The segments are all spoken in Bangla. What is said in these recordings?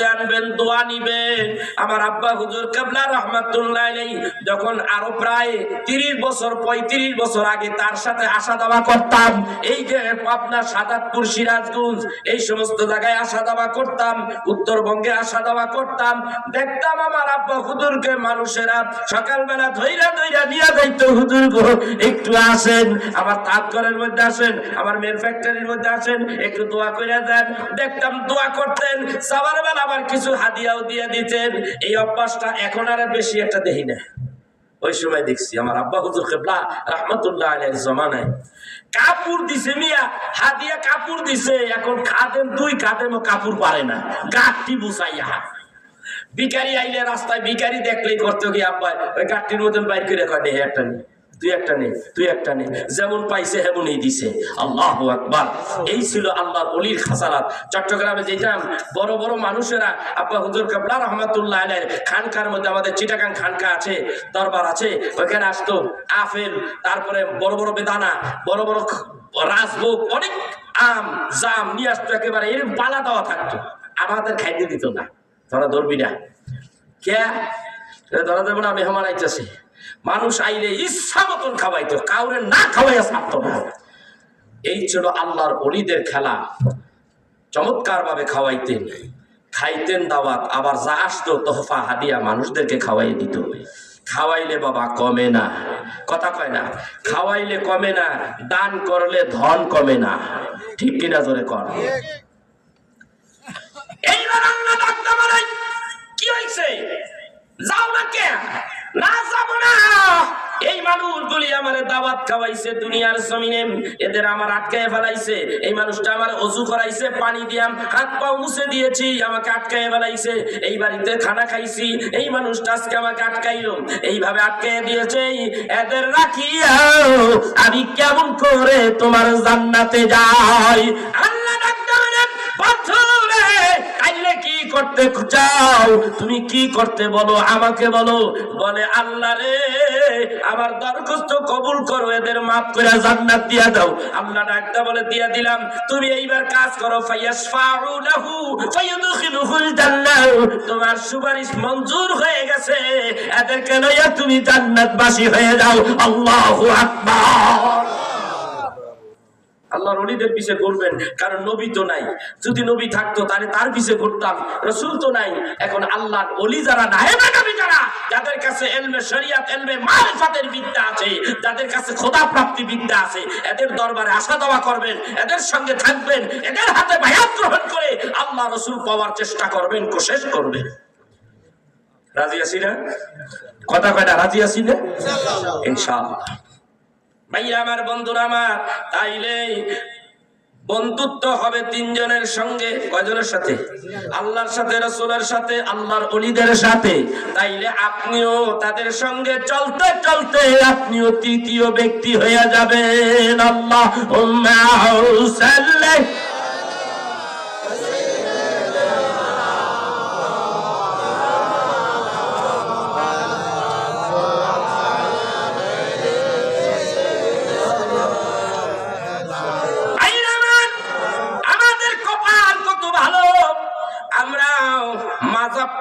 মধ্যে আনবেন, দোয়া নিবেন। আমার আব্বা হুজুর কিবলা রাহমাতুল্লাহ আলাইহি যখন আরো প্রায় 30 বছর 35 বছর আগে তার সাথে আসা যাওয়া করতাম, এই যে পাবনা, সাদাতপুর, সিরাজগঞ্জ এই সমস্ত জায়গায় আসা যাওয়া করতাম, উত্তরবঙ্গে আসা যাওয়া করতাম, দেখতাম আমার আব্বা হুজুরকে মানুষেরা সকালবেলা ধইরা ধইরা নিয়ে যাইতো, হুজুর গো একটু আসেন, আমার তাঁত ঘরের মধ্যে আসেন, আমার মেল ফ্যাক্টরির মধ্যে আসেন, একটু দোয়া করে দেন। দেখতাম দোয়া করতেন, সবার বেলা আবার কিছু হাদিয়াও দিয়ে দিতেন। এই অভ্যাসটা এখন আর বেশি একটা দেখি না, ওই সময় দেখছি। আমার আব্বা হুজুর কিবলা রাহমাতুল্লাহ আলাইহির জামানায় কাপড় দিছে, মিয়া হাদিয়া কাপড় দিছে, এখন খাদেম 2 খাদেমও কাপড় পারে না, গাঁটটি বুঝাইয়া। ভিখারি আইলে রাস্তায় ভিখারি দেখলেই করতে গিয়ে আব্বা ওই গাঁটটির মতন বাইর করে কয় নেই একটা নেই, তুই একটা নে, যেমন পাইছে হেমনই দিছে। আল্লাহু আকবার। এই ছিল আল্লাহর ওলির খাসারাত। চট্টগ্রামে যেতাম, বড় বড় মানুষেরা আব্বা হুজুর কিবলা রাহমাতুল্লাহ আলাইহির খানকার মধ্যে, আমাদের চিটাগাং খানকা আছে, দরবার আছে, ওখানে আসতো আপেল, তারপরে বড় বড় বেদানা, বড় বড় রাজভোগ, অনেক আম জাম নিয়ে আসতো, একেবারে এরকম পালা দেওয়া থাকতো। আমাদের খাইতে দিত না, ধরা ধরবি না, কে ধরা দেবো না, মেহমান আইতেছে। মানুষ আইলে ইচ্ছা মতন খাওয়াইতো, কাউরে না খাওয়াইয়া ছাড়তো না। এই ছিল আল্লাহর ওলিদের খেলা। চমৎকার ভাবে খাওয়াইতেন, খাইতেন দাওয়াত, আবার যা আসতো তোহফা হাদিয়া মানুষদেরকে খাওয়াই দিত। খাওয়াইলে বাবা কমে না, কথা কয় না, খাওয়াইলে কমে না, দান করলে ধন কমে না, ঠিক কিনা জোরে কর। এইবার আল্লাহ ডাকতে বলে, কি হইছে, যাও না কে? না যাব না। এই মানুষগুলি আমার দাওয়াত খাওয়াইছে দুনিয়ার জমিনে, এদের আমার আটকায় ফেলাইছে। এই মানুষটা আমার ওযু করাইছে, পানি দিয়াম হাত পা মুছে দিয়েছি, আমাকে আটকায় ফেলাইছে। এই বাড়িতে খানা খাইছি, এই মানুষটা আজকে আমাকে আটকাইলো, এইভাবে আটকায় দিয়েছে। এদের রাখিয়া আমি কেমন করে তোমার জান্নাতে যাই? আল্লাহ ডাকতে বলেন, পাথরে কাইলে কি করতে চাও, তুমি কি করতে বলো, আমাকে বলো। বলে আল্লাহ রে, আমার দরখাস্ত কবুল করো, এদের মাফ করে জান্নাত দিয়া দাও। আল্লাহ ডাকতে বলে, দিয়া দিলাম, তুমি এইবার কাজ করো, ফায়াসফাউ লাহু ফায়ুদখিলুহুল জান্নাহ, তোমার সুপারিশ মঞ্জুর হয়ে গেছে, এদেরকে লইয়া তুমি জান্নাতবাসী হয়ে যাও। আল্লাহু আকবার। আল্লাহর ওলিদের পিছে ঘুরবেন, কারণ নবী তো নাই। যদি নবী থাকতো তাহলে তার পিছে ঘুরতাম, রাসূল তো নাই। এখন আল্লাহর ওলি যারা, নায়েবে নবী যারা, যাদের কাছে ইলমে শরিয়াত, ইলমে মারিফাতের বিদ্যা আছে, যাদের কাছে খোদা প্রাপ্তি বিদ্যা আছে, এদের দরবারে আসা যাওয়া করবেন, এদের সঙ্গে থাকবেন, এদের হাতে বায়াত গ্রহণ করে আল্লাহ রাসূল পাওয়ার চেষ্টা করবেন, কোশিশ করবেন। রাজি আছি না? কথা কয়টা রাজি আছি না? ইনশাআল্লাহ। ভাইয়া আমার, বন্ধুরা আমার, তাইলে বন্ধুত্ব হবে 3 জনের সঙ্গে। কয়জনের সাথে? আল্লাহর সাথে, রাসূলের সাথে, আল্লাহর ওলিদের সাথে। তাইলে আপনিও তাদের সঙ্গে চলতে চলতে আপনিও তৃতীয় ব্যক্তি হয়ে যাবেন। আল্লাহুম্মা সাল্লি।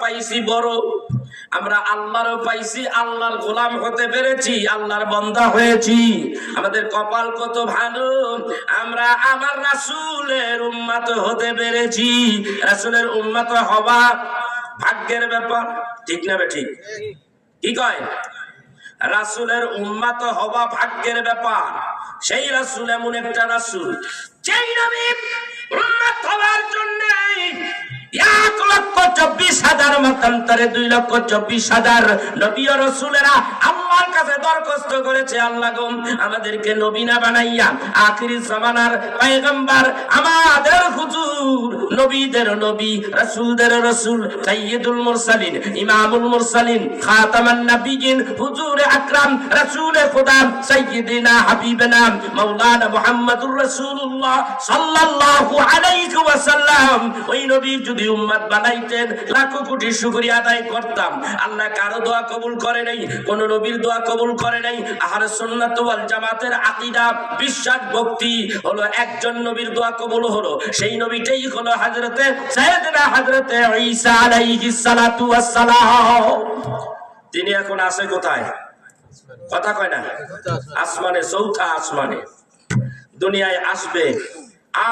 পাইছি বড়, আমরা আল্লাহরও পাইছি, আল্লাহর গোলাম হতে পেরেছি, আল্লাহর বান্দা হয়েছি। আমাদের কপাল কত ভালো, আমরা আমার রাসূলের উম্মত হতে পেরেছি। রাসূলের উম্মত হওয়া ভাগ্যের ব্যাপার, ঠিক না বেঠিক? কি কয়? রাসূলের উম্মত হওয়া ভাগ্যের ব্যাপার। সেই রাসূল এমন একটা রাসূল, যেই নবী উম্মত হওয়ার জন্য 1,24,000 মতান্তরে 2,24,000 নবী ও রাসূলেরা আল্লাহর কাছে দরখাস্ত করেছে, আল্লাহ গো আমাদেরকে নবী না বানাইয়া আখিরি জামানার পয়গম্বর, আমাদের হুজুর, নবীদের নবী, রাসূলদের রাসূল, সাইয়্যিদুল মুরসালিন, ইমামুল মুরসালিন, খাতামান নবিয়্যিন, হুজুর আকরাম, রাসূলে খোদা, সাইয়্যিদিনা হাবিবানা মাওলানা মুহাম্মদুর রাসূলুল্লাহ সাল্লাল্লাহু আলাইহি ওয়াসাল্লাম, ওই নবীর যদি উম্মত বানাইতেন লাখো কোটি শুকরিয়া আদায় করতাম। আল্লাহ কারো দোয়া কবুল করে নাই, কোন নবীর দোয়া কবুল করে নাই। আহলে সুন্নাত ওয়াল জামাতের আকীদা, বিশ্বাস, ভক্তি হলো একজন নবীর দোয়া কবুল হলো, সেই নবীটাই হলো হযরতে সাইয়েদনা হযরতে ঈসা আলাইহিস সালাতু ওয়াস সালাম। তিনি এখন আছে কোথায়? কথা কয় না? আসমানে, চৌথা আসমানে। দুনিয়ায় আসবে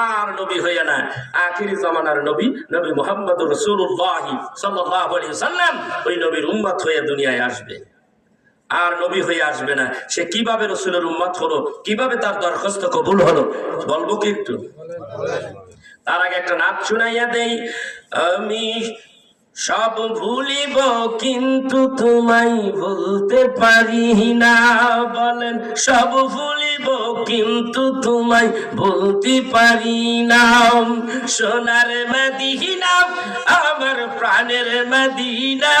আর নবী হইয়া না, আখিরি জামানার নবী, নবী মুহাম্মদুর রাসূলুল্লাহ সাল্লাল্লাহু আলাইহি ওয়াসাল্লাম, ওই নবীর উম্মত হয়ে দুনিয়ায় আসবে, আর নবী হয়ে আসবে না। সে কিভাবে রাসূলের উম্মত হলো, কিভাবে তার দরখাস্ত কবুল হলো বলবো কি একটু? তার আগে একটা নাচ শুনাইয়া দেই। আমি সব ভুলিব কিন্তু তোমায় ভুলতে পারি না। বলেন, সব ভুলিব কিন্তু তোমায় ভুলতে পারি না। সোনার মদিনা আমার প্রাণের মদিনা,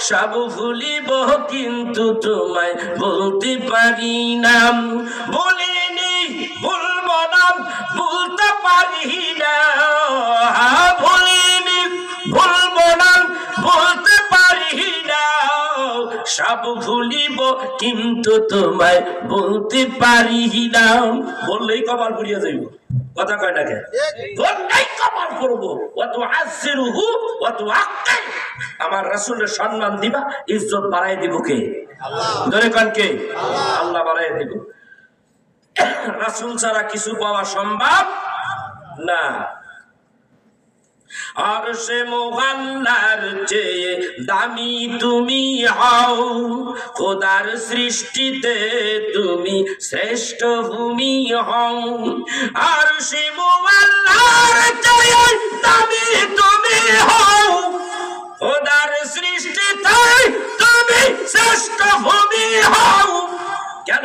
সব ভুলিব কিন্তু তোমায় ভুলতে পারি না। ভুলিনি, ভুলবো না, ভুলতে পারি না। ভুলিনি, ভুলবো না, বলতে পারি না। সব ভুলিব কিন্তু তোমায় বলতে পারি না। বললেই কপাল পুড়িয়ে যাইব। কথা কয় না কেন? বললেই কপাল করবো। অত আসিরুহু অত আক্কাই, আমার রাসূলের সম্মান দিবা, ইজ্জত বাড়াই দিব কে? ধরে কোন কে? আল্লাহ বাড়াই দিব। রাসূল ছাড়া কিছু পাওয়া সম্ভব না। আরশে মুআল্লার চেয়ে দামি তুমি হও, খোদার সৃষ্টিতে তুমি শ্রেষ্ঠ ভূমি হও। আরশে মুআল্লার চেয়ে দামি তুমি হও, খোদার সৃষ্টিতে তুমি শ্রেষ্ঠ ভূমি হও। কেন?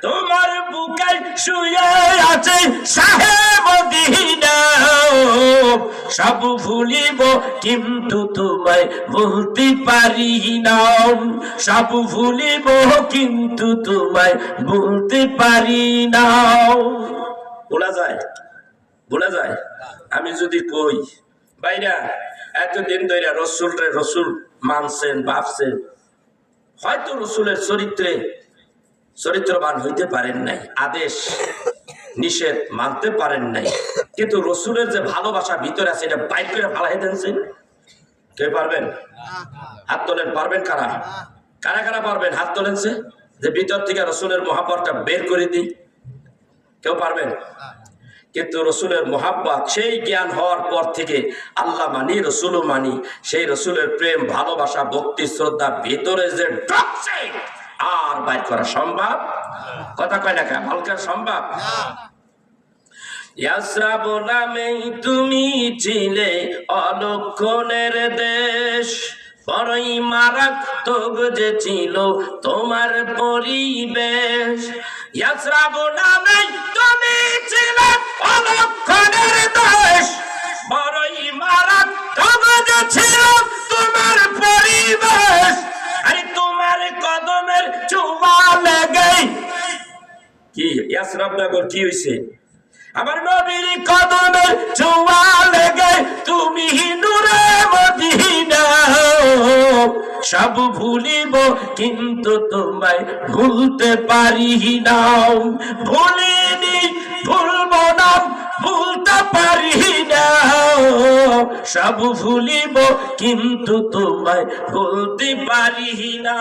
তোমার বুকে শুয়ে আছে শাহে মদিনা। সব ভুলিব কিন্তু তোমায় বলতে পারি না। সব ভুলিব কিন্তু তোমায় বলতে পারি না। বলা যায়? বলা যায়? আমি যদি কই ভাইরা এতদিন ধরে রসুল মানছেন, ভাবছেন, হয়তো রসুলের চরিত্রবান হইতে পারেন নাই, আদেশ নিষেধ মানতে পারেন নাই, কিন্তু রসুলের যে ভালোবাসা ভিতরে আছে এটা বাইর করে ফালাই দেনছেন। কেউ পারবেন? হাত তোলেন। পারবেন কারা? কারা কারা পারবেন? হাত তোলেনছে যে ভিতর থেকে রসুলের মহাব্বতটা বের করে দিই। কেউ পারবেন? কিন্তু রসুলের মহাব্বত সেই জ্ঞান হওয়ার পর থেকে আল্লাহ মানি, রসুলও মানি, সেই রসুলের প্রেম, ভালোবাসা, ভক্তি, শ্রদ্ধা ভিতরে যে ঢুকছে আর বাইর করা সম্ভব? কথা কয় না কেন? হালকা সম্ভব? ইয়াসরাব নামে তুমি ছিলে অলক্ষণের দেশ, বড়ই মারাত্মক যে ছিল তোমার পরিবেশ। ইয়াসরাব নামে তুমি ছিলে অলক্ষণের দেশ, বড়ই মারাত্মক যে ছিল তোমার পরিবেশ। আরে তোমার কদমের চুমা লেগে কি ইয়াসরাব নগর কি হইছে? আমার নবীর কদমের চুমা লেগে তুমি নূরে মদিনা। সব ভুলিব কিন্তু তোমায় ভুলতে পারি না। ভুলিনি, ভুলবো না, ভুলতে পারি না। সব ভুলিব কিন্তু তোমায় বলতে পারি না।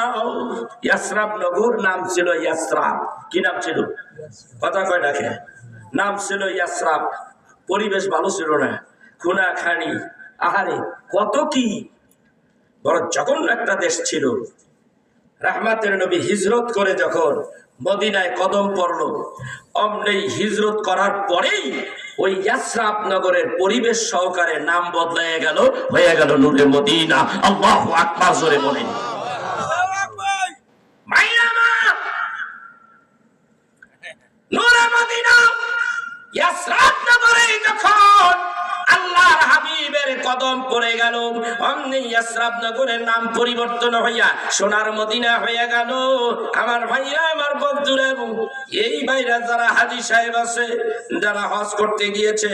ইয়াসরাব নগর নাম ছিল ইয়াসরাব। কি নাম ছিল? কথা কয় ডাকে? নাম ছিল ইয়াসরাব। পরিবেশ ভালো ছিল না, খুনা খানি, আহারে কত কি বড় জঘন্য একটা দেশ ছিল। রাহমাতের নবী হিজরত করে যখন মদিনায় কদম পড়ল, অমনি হিজরত করার পরেই ওই ইয়াসরাব নগরের পরিবেশ সহকারে নাম বদলায় গেল, হয়ে গেল নূরে মদিনা। আল্লাহু আকবার জোরে বলেন। নূরে মদিনা ইয়াসরাব নগরে যখন আল্লাহর হাবিবের কদম পড়ে গেল, অমনি শ্রাবনগরের নাম পরিবর্তন হইয়া সোনার মদিনা হয়ে গেল। আমার ভাইরা, আমার বন্ধুরা, এই ভাইরা যারা হাজী সাহেব আছে, যারা হজ করতে গিয়েছে,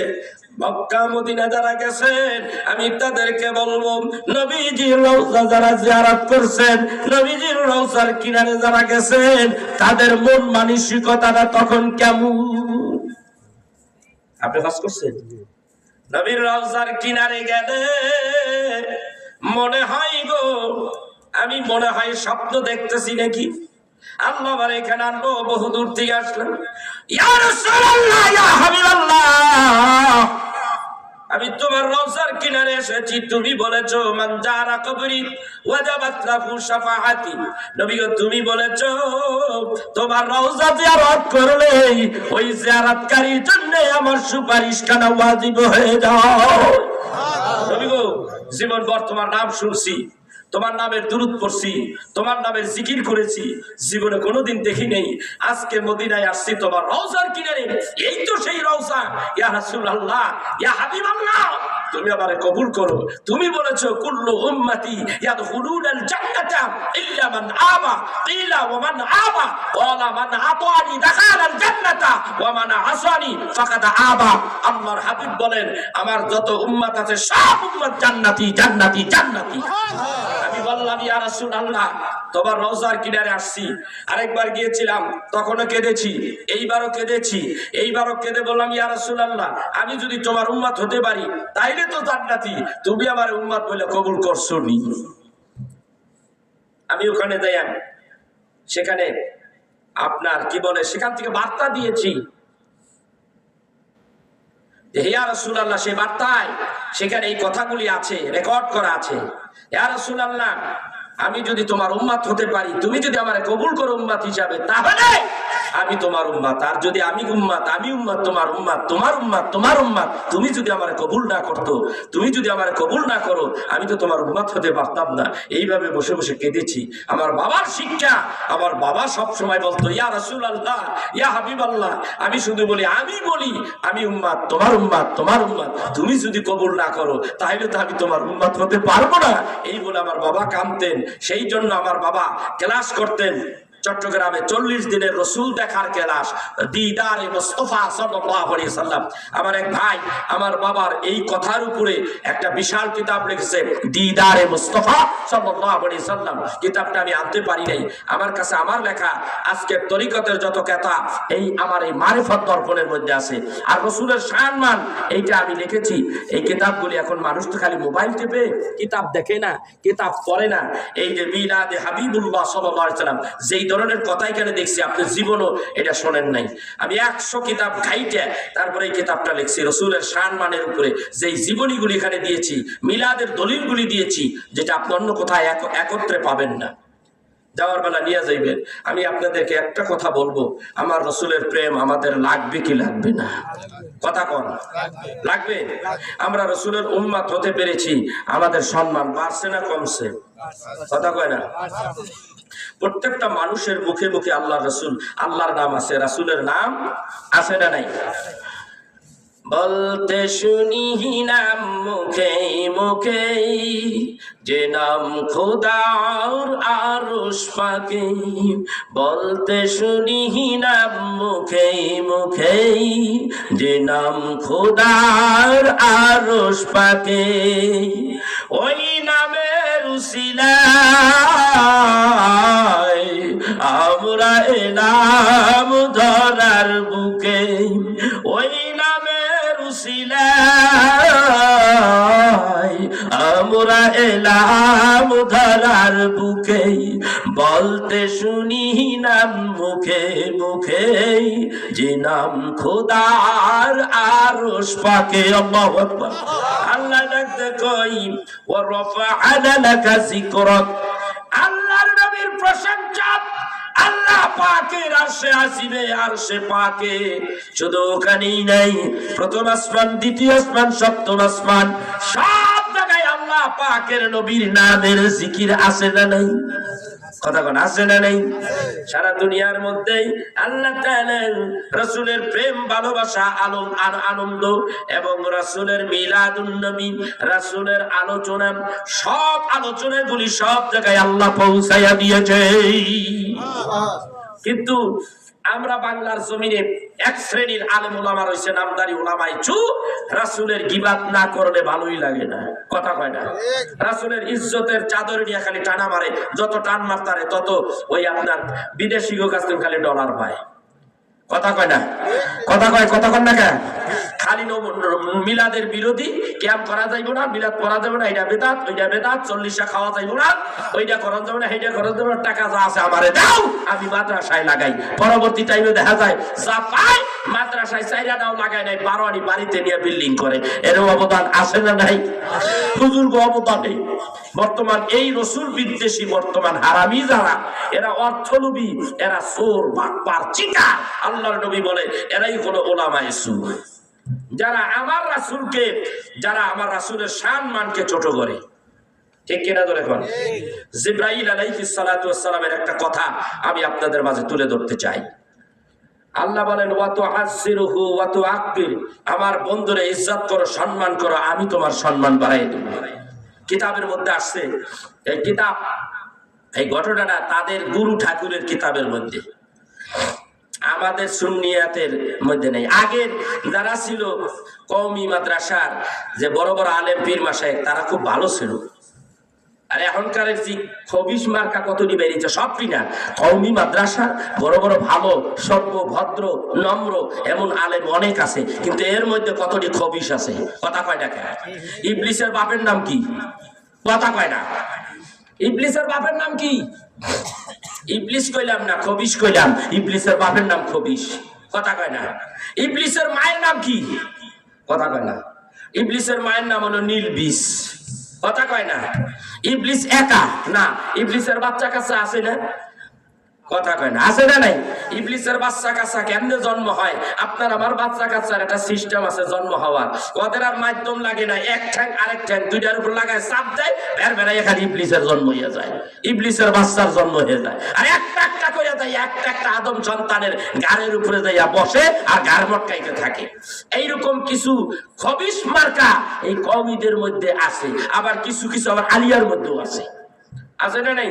মক্কা মদিনা যারা গেছেন, আমি তাদেরকে বলবো, নবীজির রওজা যারা জিয়ারত করছেন, নবীজির রওজার কিনারে যারা গেছেন, তাদের মন মানসিকতাটা তখন কেমন? আপনি হজ করছেন, নবীর রওজার কিনারে গেলে মনে হয় গো, আমি মনে হয় স্বপ্ন দেখতেছি নাকি। আল্লাহ আমার এখানে আনলো, বহু দূর থেকে আসলাম। ইয়া রাসূলুল্লাহ, ইয়া হাবিবাল্লাহ, আমি তোমার রওজার কিনারে এসেছি, তুমি বলেছো মান জারা কবরি ওয়াজাবাত লাহু শাফাআতি। নবী গো, তুমি বলেছো তোমার রওজা জিয়ারত করলে ওই জিয়ারতকারীর জন্য আমার সুপারিশ খানা ওয়াজিব হয়ে যায়। নবী গো, জীবন ভর তোমার নাম শুনছি, তোমার নামের দুরূদ পড়ছি, তোমার নামের জিকির করেছি, জীবনে কোনোদিন দেখি নেই। আজকে মদিনায় আসছি তোমার রওজার কিনারে, এই তো সেই রওজা। ইয়া রাসূলুল্লাহ, ইয়া হাবিবাল্লাহ, তুমি আমারে কবুল করো। তুমি বলেছো কুল্লু উম্মতি ইয়াদখুলুনাল জান্নাতা ইল্লা মান আবা। কিলা ওয়া মান আবা? ক্বালা মান আতানি দাখালাল জান্নাতা ওয়া মান আসানি ফাকাদ আবা। আল্লাহর হাবিব বলেন, আমার যত উম্মত আছে সব উম্মত জান্নাতি, জান্নাতি, জান্নাতি। আমি বললাম, ইয়া রাসূলুল্লাহ, তোমার রওজার কিনারে আসছি, আরেকবার গিয়েছিলাম, তখনও কেঁদেছি, এইবারও কেঁদেছি, এইবারও কেঁদে বললাম, ইয়া রাসূলুল্লাহ, আমি যদি তোমার উম্মত হতে পারি তাইলে তো জান্নাতি, তুমি আমার উম্মত বলে কবুল করছো নি। আমি ওখানে যাই, সেখানে আপনার কি বলে, সেখান থেকে বার্তা দিয়েছি, ইয়া রাসূলুল্লাহ, সেই বার্তায় সেখানে এই কথাগুলি আছে, রেকর্ড করা আছে। ইয়া রাসূলুল্লাহ, আমি যদি তোমার উম্মত হতে পারি, তুমি যদি আমারে কবুল করো উম্মত হিসাবে, তাহলে আমি তোমার উম্মত। আর যদি আমি উম্মত, তোমার উম্মত, তোমার উম্মত, তোমার উম্মত, তুমি যদি আমারে কবুল না করতো, তুমি যদি আমারে কবুল না করো, আমি তো তোমার উম্মত হতে পারতাম না। এইভাবে বসে বসে কেঁদেছি। আমার বাবার শিক্ষা, আমার বাবা সব সময় বলতো, ইয়া রাসূলুল্লাহ, ইয়া হাবিবাল্লাহ, আমি শুধু বলি, আমি উম্মত, তোমার উম্মত, তোমার উম্মত, তুমি যদি কবুল না করো তাহলে তো আমি তোমার উম্মত হতে পারবো না। এই বলে আমার বাবা কাঁদতেন। সেই জন্য আমার বাবা ক্লাস করতেন চট্টগ্রামে, 40 দিনের রসুল দেখার ক্লাস, দিদারে মুস্তাফা সাল্লাল্লাহু আলাইহি সাল্লাম। আমার এক ভাই আমার বাবার এই কথার উপরে একটা বিশাল কিতাব লিখেছে, দিদারে মুস্তাফা সাল্লাল্লাহু আলাইহি সাল্লাম। কিতাবটা আমি আনতে পারি নাই, আমার কাছে আমার লেখা আজকের তরিকতের যত কথা এই আমার এই মারিফত দর্পণের মধ্যে আছে। আর রসুলের সম্মান এইটা আমি লিখেছি। এই কিতাবগুলি এখন মানুষ তো খালি মোবাইল টিপে, কিতাব দেখে না, কিতাব পড়ে না। এই যে মিলাদে হাবিবুল্লাহ সাল্লাল্লাহু আলাইহি সাল্লাম, যেই ধরনের কথা এখানে দেখছি, আপনি জীবনও এটা শোনেন নাই। আমি 100 কিতাব ঘাইটে তারপরে এই কিতাবটা লিখছি, রসুলের সম্মানের উপরে যেই জীবনীগুলি এখানে দিয়েছি, মিলাদের দলিলগুলি দিয়েছি, যেটা আপনি অন্য কোথায় একত্রে পাবেন না। যাওয়ার বেলা নিয়ে যাইবেন। আমি আপনাদেরকে একটা কথা বলবো, আমার রসুলের প্রেম আমাদের লাগবে কি লাগবে না? কথা কন, লাগবে? আমরা রসুলের উম্মত হতে পেরেছি, আমাদের সম্মান বাড়ছে না কমছে? কথা কয় না? প্রত্যেকটা মানুষের মুখে মুখে আল্লাহ রসুল, আল্লাহর নাম আছে, রাসূলের নাম আছে না নাই? বলতে শুনি নাম মুখে মুখে, যে নাম খোদার আরশ পাকে। বলতে শুনি নাম মুখে মুখে, যে নাম খোদার আরশ পাকে। ওই নামের উসিলায় আমরা এলাম ধরার বুকে, ওই নামের উসিলায় আমরা এলাম ধরার বুকে। বলতে শুনি নাম মুখে মুখে, যে নাম খোদার আরশ পাকে। আল্লাহু আকবার। আল্লাহ ডাকতে কই, ওয়া রাফা'না লাকা যিকরাক, আল্লাহর নবীর প্রশংসা আল্লাহ পাকের আরশে আসিবে, আরশে পাকে। শুধু ওখানেই নাই, প্রথম আসমান, দ্বিতীয় আসমান, সপ্তম আসমান, সব জায়গায় আল্লাহ পাকের নবীর নামের জিকির আছে না নাই? কথা কোন আছে না নেই? সারা দুনিয়ার মধ্যেই আল্লাহ তাআলা রাসূলের প্রেম ভালোবাসা আনন্দ এবং রাসূলের মিলাদুন নবী রাসূলের আলোচনা সব আলোচনাগুলি সব জায়গায় আল্লাহ পৌঁছায়া দিয়েছে। কিন্তু আমরা বাংলার জমিনে এক শ্রেণীর আলেম ওলামা রয়েছে, নামদারি ওলামাই চুপ, রাসূলের গিবাত না করলে ভালোই লাগে না। কথা কয় না? রাসূলের ইজ্জতের চাদর নিয়ে খালি টানা মারে, যত টান মারতারে তত ওই আপনার বিদেশি কাছ থেকে খালি ডলার পায়। কথা কয় না? কথা কয় না কেন? খালি মিলাদের বিরোধী, ক্যাম্প করা যাইব না, মিলাদ পড়া যাবে না, এটা বেদাত, ওইটা বেদাত, 40টা খাওয়া যাইব না, ওইটা করা যাবে না, সেইটা করা যাবে না, টাকা যা আছে আমারে দাও, আমি মাদ্রাসায় লাগাই। পরবর্তী টাইমে দেখা যায় যা পায় মাদ্রাসায় চাইরা দাও লাগায় নাই, বারোয়ারি বাড়িতে নিয়ে বিল্ডিং করে। এর অবদান আছে না নাই? হুজুর অবদান নেই। বর্তমান এই রসুল বিদ্বেষী বর্তমান হারামি যারা, এরা অর্থলোভী, এরা চোর বাটপার চিকার। আল্লাহর নবী বলে এরাই হলো ওলামায়ে সু, যারা আমার রাসূলের সম্মানকে ছোট করে। ঠিক কিনা ধরে কোন? জিবরাইল আলাইহিস সালাতু ওয়াস সালামের একটা কথা আমি আপনাদের মাঝে তুলে ধরতে চাই। আল্লাহ বলেন ওয়া তুআসসিরুহু ওয়া তুআক্কির, আমার বন্ধুরে ইজ্জত করো, সম্মান করো, আমি তোমার সম্মান বাড়াই দেব। কিতাবের মধ্যে আসছে, এই কিতাব, এই ঘটনাটা তাদের গুরু ঠাকুরের কিতাবের মধ্যে, আমাদের সুন্নিয়াতের মধ্যে নেই। আগের যারা ছিল কওমি মাদ্রাসার যে বড় বড় আলেম পীর মাশায়েখ, তারা খুব ভালো ছিল। আর এখনকার যে খবিশ মার্কা কতটি বেরিয়েছে, সবটি না। কওমি মাদ্রাসার বড় বড় ভালো সভ্য ভদ্র নম্র এমন আলেম অনেক আছে, কিন্তু এর মধ্যে কতটি খবিশ আছে। কথা কয় না? ইবলিসের বাপের নাম কি? কথা কয় না? ইবলিসের বাপের নাম কি? ইবলিস কইলাম না, খবিশ কইলাম। ইবলিসের বাপের নাম খবিশ। কথা কয় না? ইবলিসের মায়ের নাম কি? কথা কয় না? ইবলিসের মায়ের নাম হলো নীলবিষ। কথা কয় না? ইবলিস একা না, ইবলিসের বাচ্চা কাচ্চা আছে না? কথা কয় না? আছে না নাই? ইবলিসের বাচ্চা কাচ্চা কেমনে জন্ম হয়? আপনার আমার বাচ্চা কাচ্চার একটা সিস্টেম আছে জন্ম হওয়ার। ওদের আর মাধ্যম লাগে না, এক ঠ্যাং আরেক ঠ্যাং দুইটার উপর লাগায় চাপ দেয়, বেড়ায় এখানে ইবলিসের জন্ম হয়ে যায়, ইবলিসের বাচ্চার জন্ম হয়ে যায়। আর একটা একটা করে যায়, একটা একটা আদম সন্তানের গাড়ের উপরে যাইয়া বসে আর গাড় মটকাইতে থাকে। এইরকম কিছু খবিশ মার্কা এই কওমিদের মধ্যে আছে, আবার কিছু কিছু আবার আলিয়ার মধ্যেও আছে। আছে না নাই?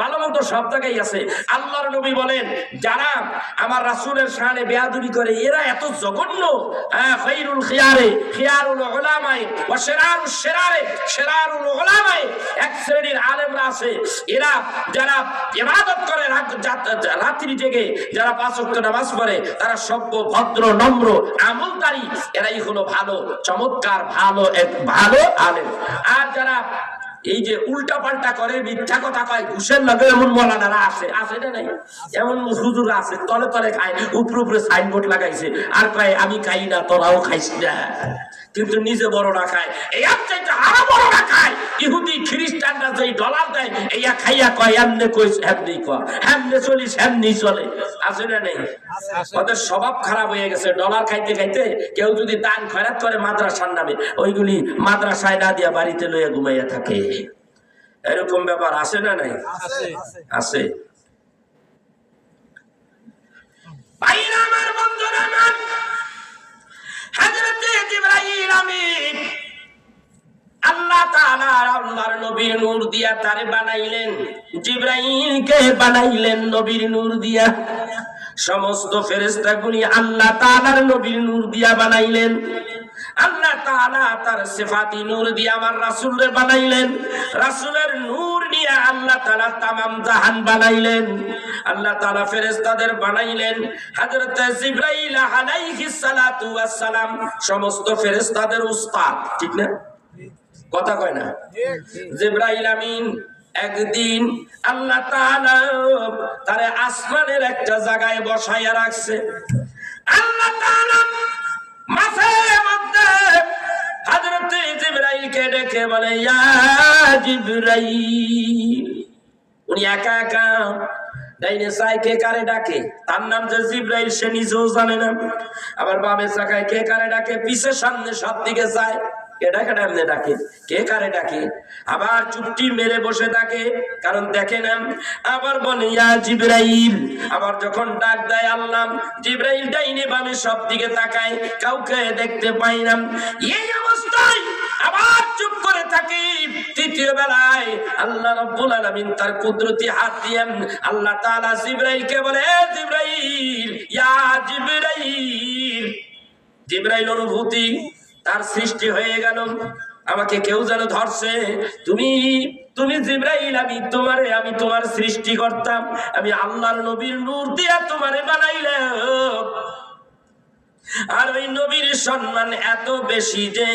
ভালো মন্দ সব জায়গায় আছে। আল্লাহর নবী বলেন যারা আমার রাসূলের শানে বেয়াদবি করে এরা এত জঘন্য। খায়রুল খিয়ারে খিয়ারুল উলামায়ে ওয়া শিরারুশ শিরারে শিরারুল উলামায়ে, এক শ্রেণীর আলেমরা আছে, এরা যারা ইবাদত করে রাত্রি জেগে, যারা 5 ওয়াক্ত নামাজ পড়ে, তারা সভ্য ভদ্র নম্র আমলকারী, এরাই হলো ভালো চমৎকার ভালো আলেম। আর যারা এই যে উল্টা পাল্টা করে, মিথ্যা কথা কয়, ঘুষের লগে, এমন মৌলানারা আছে। আছে না নাই? এমন হুজুর আছে, তলে তলে খায়, উপরে সাইনবোর্ড লাগাইছে, আর কয় আমি খাই না, তোরাও খাইস না, কিন্তু নিজে বড় না খায়। এই চাইতে আরো বড় না খায়। ইহুদি খ্রিস্টানরা যেই ডলার দেয়, এইয়া খাইয়া কয় এমনে কইস এমনি কয়, এমনে চলিস এমনি চলে। আছে না নাই? ওদের স্বভাব খারাপ হয়ে গেছে। ডলার খাইতে খাইতে কেউ যদি দান খয়রাত করে মাদ্রাসার নামে, ওইগুলি মাদ্রাসায় না দিয়া বাড়িতে লইয়া ঘুমাইয়া থাকে। এরকম ব্যাপার আছে না নাই? আছে। ভাইরা আমার, বন্ধুরা আমার, হযরত জিবরাইল আমিন আল্লাহ তাআলা আল্লাহর নবীর নূর দিয়া তারে বানাইলেন। জিবরাইলকে বানাইলেন নবীর নূর দিয়া। সমস্ত ফেরেশতাগুলি আল্লাহ তাআলার নবীর নূর দিয়া বানাইলেন। আল্লাহ তাআলা তার সিফাতি নূর দিয়ে আমার রাসূলরে বানাইলেন। রাসূলের নূর নিয়ে আল্লাহ তাআলা तमाम জাহান বানাইলেন। আল্লাহ তাআলা ফেরেশতাদের বানাইলেন। হযরত জিবরাইল আলাইহিস সালাতু ওয়াস সালাম সমস্ত ফেরেশতাদের উস্তাদ। ঠিক না? কথা কয় না? জিবরাইল আমিন একদিন আল্লাহ তাআলা তারে আসমানের একটা জায়গায় বসাইয়া রাখছে। আল্লাহ তাআলা মাঝে মধ্যে হযরত জিবরাইলকে ডেকে বলে, ইয়া জিবরাইল। উনি একা একা ডাইনে চায়, কে কারে ডাকে? তার নাম যে জিবরাইল, সে নিজেও জানে না। আবার বামে চাকায় কে কারে ডাকে, পিছে সামনে সব দিকে যায়। কেডা কেডা এমনি ডাকে, কে কারে ডাকে? আবার চুপটি মেরে বসে থাকে, কারণ দেখে না। আবার বলে ইয়া জিবরাইল, আবার যখন ডাক দেয় আল্লাহ, জিবরাইল ডাইনে বামে সব দিকে তাকায়, কাউকে দেখতে পাই না। এই অবস্থায় আবার চুপ করে থাকে। তৃতীয় বেলায় আল্লাহ রাব্বুল আলামিন তার কুদরতি হাত দিয়ে আল্লাহ তাআলা জিবরাইলকে বলে, জিবরাইল, ইয়া জিবরাইল। জিবরাইল অনুভূতি তার সৃষ্টি হয়ে গেল, আমাকে কেউ যেন ধরছে। তুমি জিবরাইল, আমি তোমার সৃষ্টি করতাম, আমি আল্লাহর নবীর নূর দিয়া তোমারে বানাইলাম। আর ওই নবীর সম্মান এত বেশি যে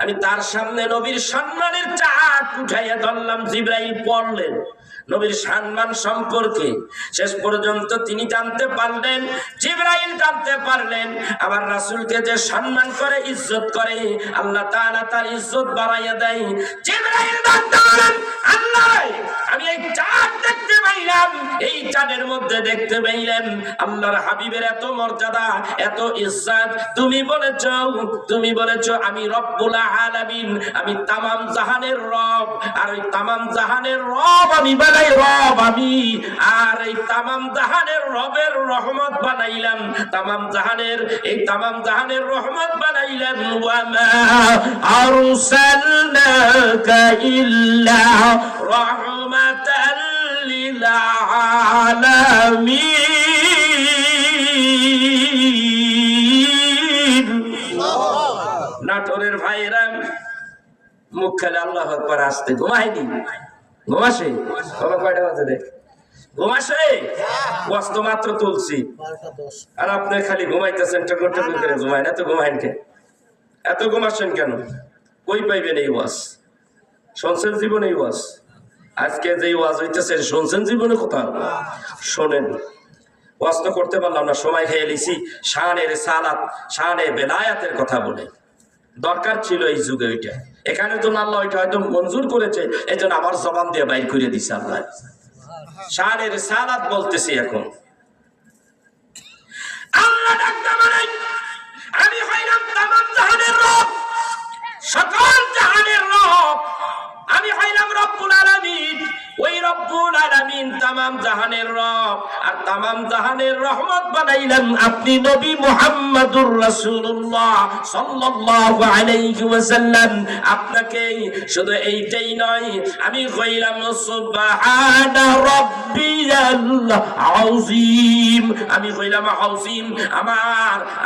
আমি তার সামনে নবীর সম্মানের চাক উঠাইয়া ধরলাম। জিবরাইল পড়লেন নবীর সম্মান সম্পর্কে, শেষ পর্যন্ত তিনি জানতে পারলেন, জিবরাইল জানতে পারলেন আমার রাসূলকে যে সম্মান করে, ইজ্জত করে, আল্লাহ তাআলা তার ইজ্জত বাড়াইয়া দেয়। জিবরাইল জানতে পারলেন, আল্লাহ, আমি এই চাঁদ দেখতে পাইলাম, এই চাঁদের মধ্যে দেখতে পাইলাম আল্লাহর হাবিবের এত মর্যাদা, এত ইজ্জত। তুমি বলেছো আমি রব্বুল আলামিন, আমি তামাম জাহানের রব, আর ওই তামাম জাহানের রব আমি বানাই রব আমি, আর এই তামাম জাহানের রবের রহমত বানাইলাম, তামাম জাহানের রহমত বানাইলাম। ওয়া মা আরসালনাকা ইল্লা রাহমাতাল লিল আলামিন। নাটোরের ভাইরা মুখ খেলে আল্লাহু আকবার আসতে ঘুমায়নি, ঘুমাসে বাবা, কয়টা বাজে দেখ, ঘুমাসে কষ্ট মাত্র তুলছি, আর আপনি খালি ঘুমাইতেছেন, টকর টকর করে ঘুমায় না। তো ঘুমাইন কে, এত ঘুমাচ্ছেন কেন? কই পাইবেন এই ওয়াজ? শুনছেন জীবনে এই ওয়াজ? আজকে যে ওয়াজ হইতেছে শুনছেন জীবনে কোথাও? শোনেন, ওয়াজ তো করতে পারলাম না, সময় খেয়ে লিছি শানের সালাত, শানে বেলায়াতের কথা বলে। দরকার ছিল এই যুগে ওইটা, এখানে তো আল্লাহ ওইটা হয়তো মঞ্জুর করেছে, এই জন্য আমার জবান দিয়ে বাইর করে দিছে আল্লাহ। শানের সালাত বলতেছি এখন। আল্লাহ ডাকতে বলেন, আমি হইলাম তামাম জাহানের রব, সকল জাহানের রব, আমি হইলাম রব্বুল আলামিন। ওই রব্বুল আলামিন তামাম জাহানের রব, আর তামাম জাহানের রহমত বানাইলেন আপনি নবী মুহাম্মদুর রাসূলুল্লাহ সাল্লাল্লাহু আলাইহি ওয়াসাল্লাম। আপনাকে শুধু এইটাই নয়, আমি কইলাম সুবহানা রাব্বিয়াল আযীম, আমি কইলাম আযীম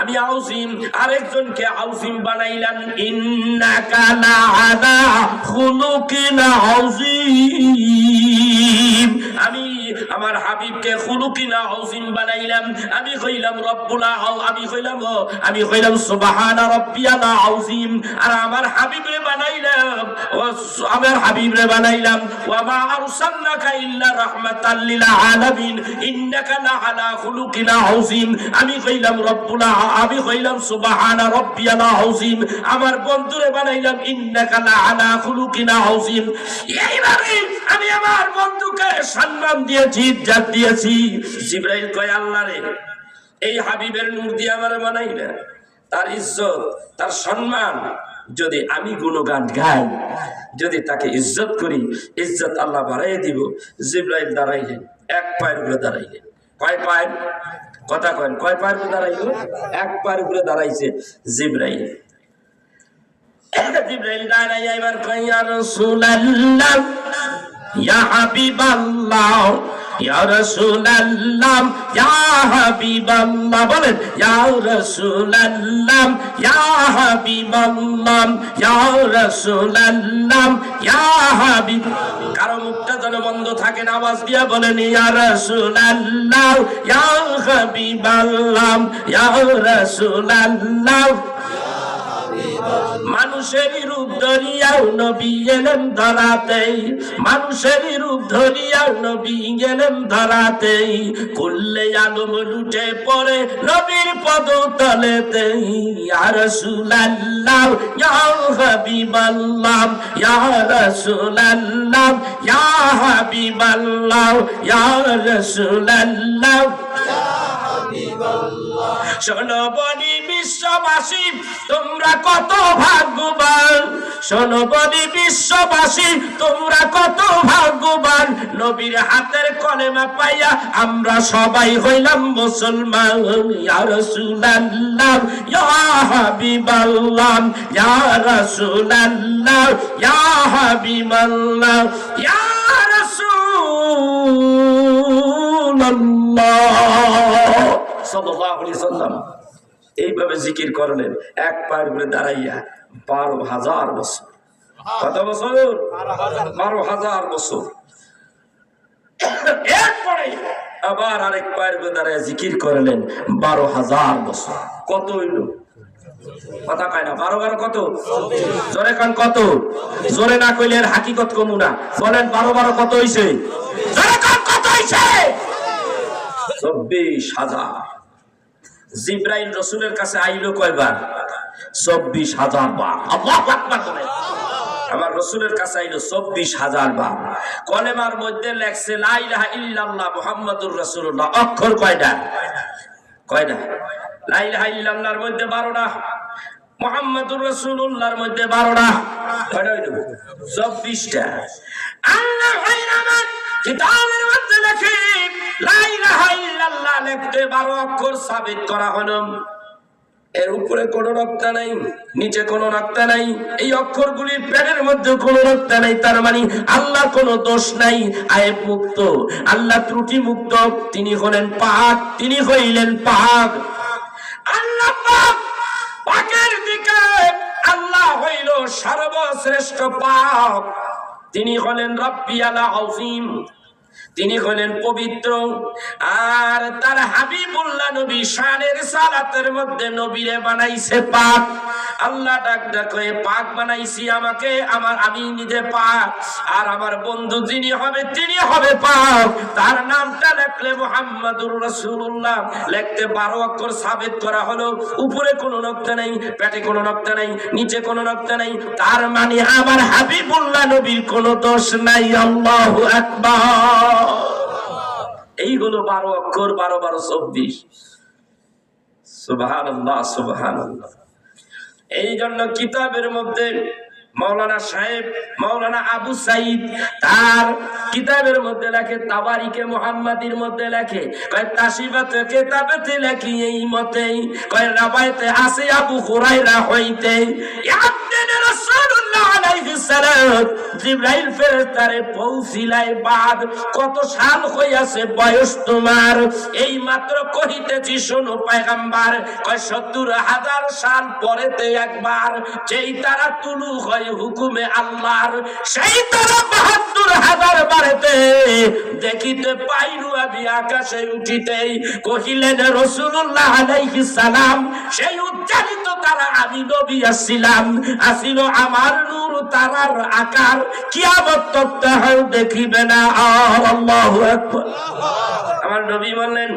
আমি আযীম, আরেকজনকে আযীম বানাইলেন, ইন্নাকা লাআলা খুলুকিন আযীম। আমি আমার হাবিবকে খুলুকিনা আযীম বানাইলাম, আমি কইলাম সুবহানা রাব্বিয়াল আযীম। আর আমার হাবিবরে বানাইলাম ওয়া মা আরসালনাকা ইল্লা রাহমাতাল লিল আলামিন ইন্নাকা লাআলা খুলুকিনা আযীম। আমি কইলাম সুবহানা রাব্বিয়াল আযীম। আমার বন্ধুরে বানাইলাম ইন্নাকা লাআলা খুলুকিনা আযীম। এইভাবে আমি আমার বন্ধুকে সম্মান দিয়েছি, ইজ্জত দিয়েছি। জিবরাইল কয়, আল্লাহ রে, এই হাবিবের নূর দিয়ে আমারে বানাইলা, তার ইজ্জত, তার সম্মান যদি আমি গুণগান গাই, যদি তাকে ইজ্জত করি, ইজ্জত আল্লাহ বাড়াইয়ে দিব। জিবরাইল দাঁড়াইলেন, এক পায়ের উপরে দাঁড়াইলেন। কয় পায়ের কথা কয়েন? কয় পায়ের উপরে দাঁড়াইল? এক পায়ের উপরে দাঁড়াইছে জিবরাইল। জিবরাইল দাঁড়াইয়া এবার কয়, ইয়া রাসূলুল্লাহ, ইয়া হাবিবাল্লাহ, ইয়া রাসূলুল্লাহ, ইয়া হাবিবাল্লাহ, বলেন ইয়া রাসূলুল্লাহ, ইয়া হাবিবাল্লাহ, ইয়া রাসূলুল্লাহ, ইয়া হাবিব। কারো মুখটা যেন বন্ধ থাকে না, আওয়াজ দিয়া বলেন ইয়া রাসূলুল্লাহ, ইয়া হাবিবাল্লাহ, ইয়া রাসূলুল্লাহ। মানুষের রূপ ধরিয়াও নবী এলেন ধরাতে, মানুষের রূপ ধরিয়াও নবী গেলেন ধরাতে, কুল্লে আলম লুটে পড়ে নবীর পদতলেতে। ইয়া রাসূলুল্লাহ, ইয়া হাবিবাল্লাহ, ইয়া রাসূলুল্লাহ, ইয়া হাবিবাল্লাহ, ইয়া রাসূলুল্লাহ। শোনো বনি বিশ্ববাসী তোমরা কত ভাগ্যবান, শোনো বনি বিশ্ববাসী তোমরা কত ভাগ্যবান, নবীর হাতের কলেমা পাইয়া আমরা সবাই হইলাম মুসলমান। ইয়া রাসূলুল্লাহ ইয়া হাবিবাল্লাহ ইয়া রাসূলুল্লাহ ইয়া হাবিবাল্লাহ ইয়া রাসূলুল্লাহ সাল্লাল্লাহু আলাইহি সাল্লাম। এইভাবে জিকির করলেন এক পায়ের উপরে দাঁড়াইয়া 12,000 বছর। কত বছর? 12,000 বছর। এরপরে আবার আরেক পায়ের উপরে দাঁড়াইয়া জিকির করলেন 12,000 বছর। কত হইল? কথা কয় না। 12 কত? জোরে কান কত? জোরে না কইলে এর হাকিকত কমু না। বলেন 12 কত হইছে? জোরে কান কত হইছে? 24,000। জিবরাইল রাসূলের কাছে আইলো কয়বার? 24,000 বার। আল্লাহু আকবার বলেন। আমার রাসূলের কাছে আইলো 24,000 বার। কলেমার মধ্যে লেখছে লা ইলাহা ইল্লাল্লাহ মুহাম্মাদুর রাসূলুল্লাহ। অক্ষর কয়টা? কয়টা? লা ইলাহা ইল্লাল্লাহর মধ্যে 12টা, মুহাম্মাদুর রাসূলুল্লাহর মধ্যে 12টা। কয়টা হইলো? 24টা। আল্লাহ রাহমান কিতাবের মধ্যে লেখে লা ইলাহা ইল্লাল্লাহ লিখতে 12 অক্ষর সাবিত করা হলো। এর উপরে কোনো নকতা নাই, নিচে কোনো নকতা নাই, এই অক্ষরগুলির পেটের মধ্যে কোনো নকতা নাই। তার মানে আল্লাহর কোনো দোষ নাই, আয়েব মুক্ত, আল্লাহ ত্রুটি মুক্ত। তিনি হলেন পাক, তিনি হইলেন পাক। আল্লাহ পাক, পাকের দিকে আল্লাহ হইল সর্বশ্রেষ্ঠ পাক। তিনি হলেন রব্বিয়াল আযীম, তিনি হলেন পবিত্র। আর তার হাবিবুল্লাহ নবী শানের সালাতের মধ্যে নবীরে বানাইছে পাক। আল্লাহ ডাক ডাক হয়ে পাক বানাইছি আমাকে, আমি নিজে পাক, আর আমার বন্ধু যিনি হবে তিনি হবে পাক। তার নামটা লিখলে মুহাম্মাদুর রাসূলুল্লাহ। লিখতে 12 অক্ষর সাবিত করা হলো। উপরে কোনো নকতা নাই, পেটে কোনো নকতা নাই, নিচে কোনো নকতা নাই। তার মানে আমার হাবিবুল্লাহ নবীর কোনো দোষ নাই। আল্লাহু আকবার। এই হলো 12 অক্ষর, 12 12 24। সুবহানাল্লাহ সুবহানাল্লাহ। এই জন্য কিতাবের মধ্যে মাওলানা সাহেব, মাওলানা আবু সাইদ তার কিতাবের মধ্যে লেখে, তাবারিকে মুহাম্মাদির মধ্যে লেখে, কয় তাশিবাতে কিতাবেতে লেখি এই মতেই, কয় রাবাইতে আছে আবু হুরায়রা হইতে ইয়াদিন রাসূলুল্লাহ আলাইহিস সালাম জিবরাইল ফেরেশতারে পৌঁছিলাই বাদ। কত সাল হইয়াছে বয়স তোমার? এই মাত্র কহিতেছি শোনো পয়গম্বর, কয় 70,000 সাল পরেতে একবার যেই তারা তুলু হয় হুকুমে আল্লাহর, সেই তারা 72,000 বারেতে দেখিতে পাইনু আমি আকাশে উঠিতেই। কহিলেন রাসূলুল্লাহ আলাইহিস সালাম, সেই উজ্জ্বলিত তারা আমি নবী আসছিলাম, আসিল আমার নূর তারার আকার, কিয়ামত তক তাহাও দেখিবে না আর। আল্লাহু আকবার। আমার নবী বললেন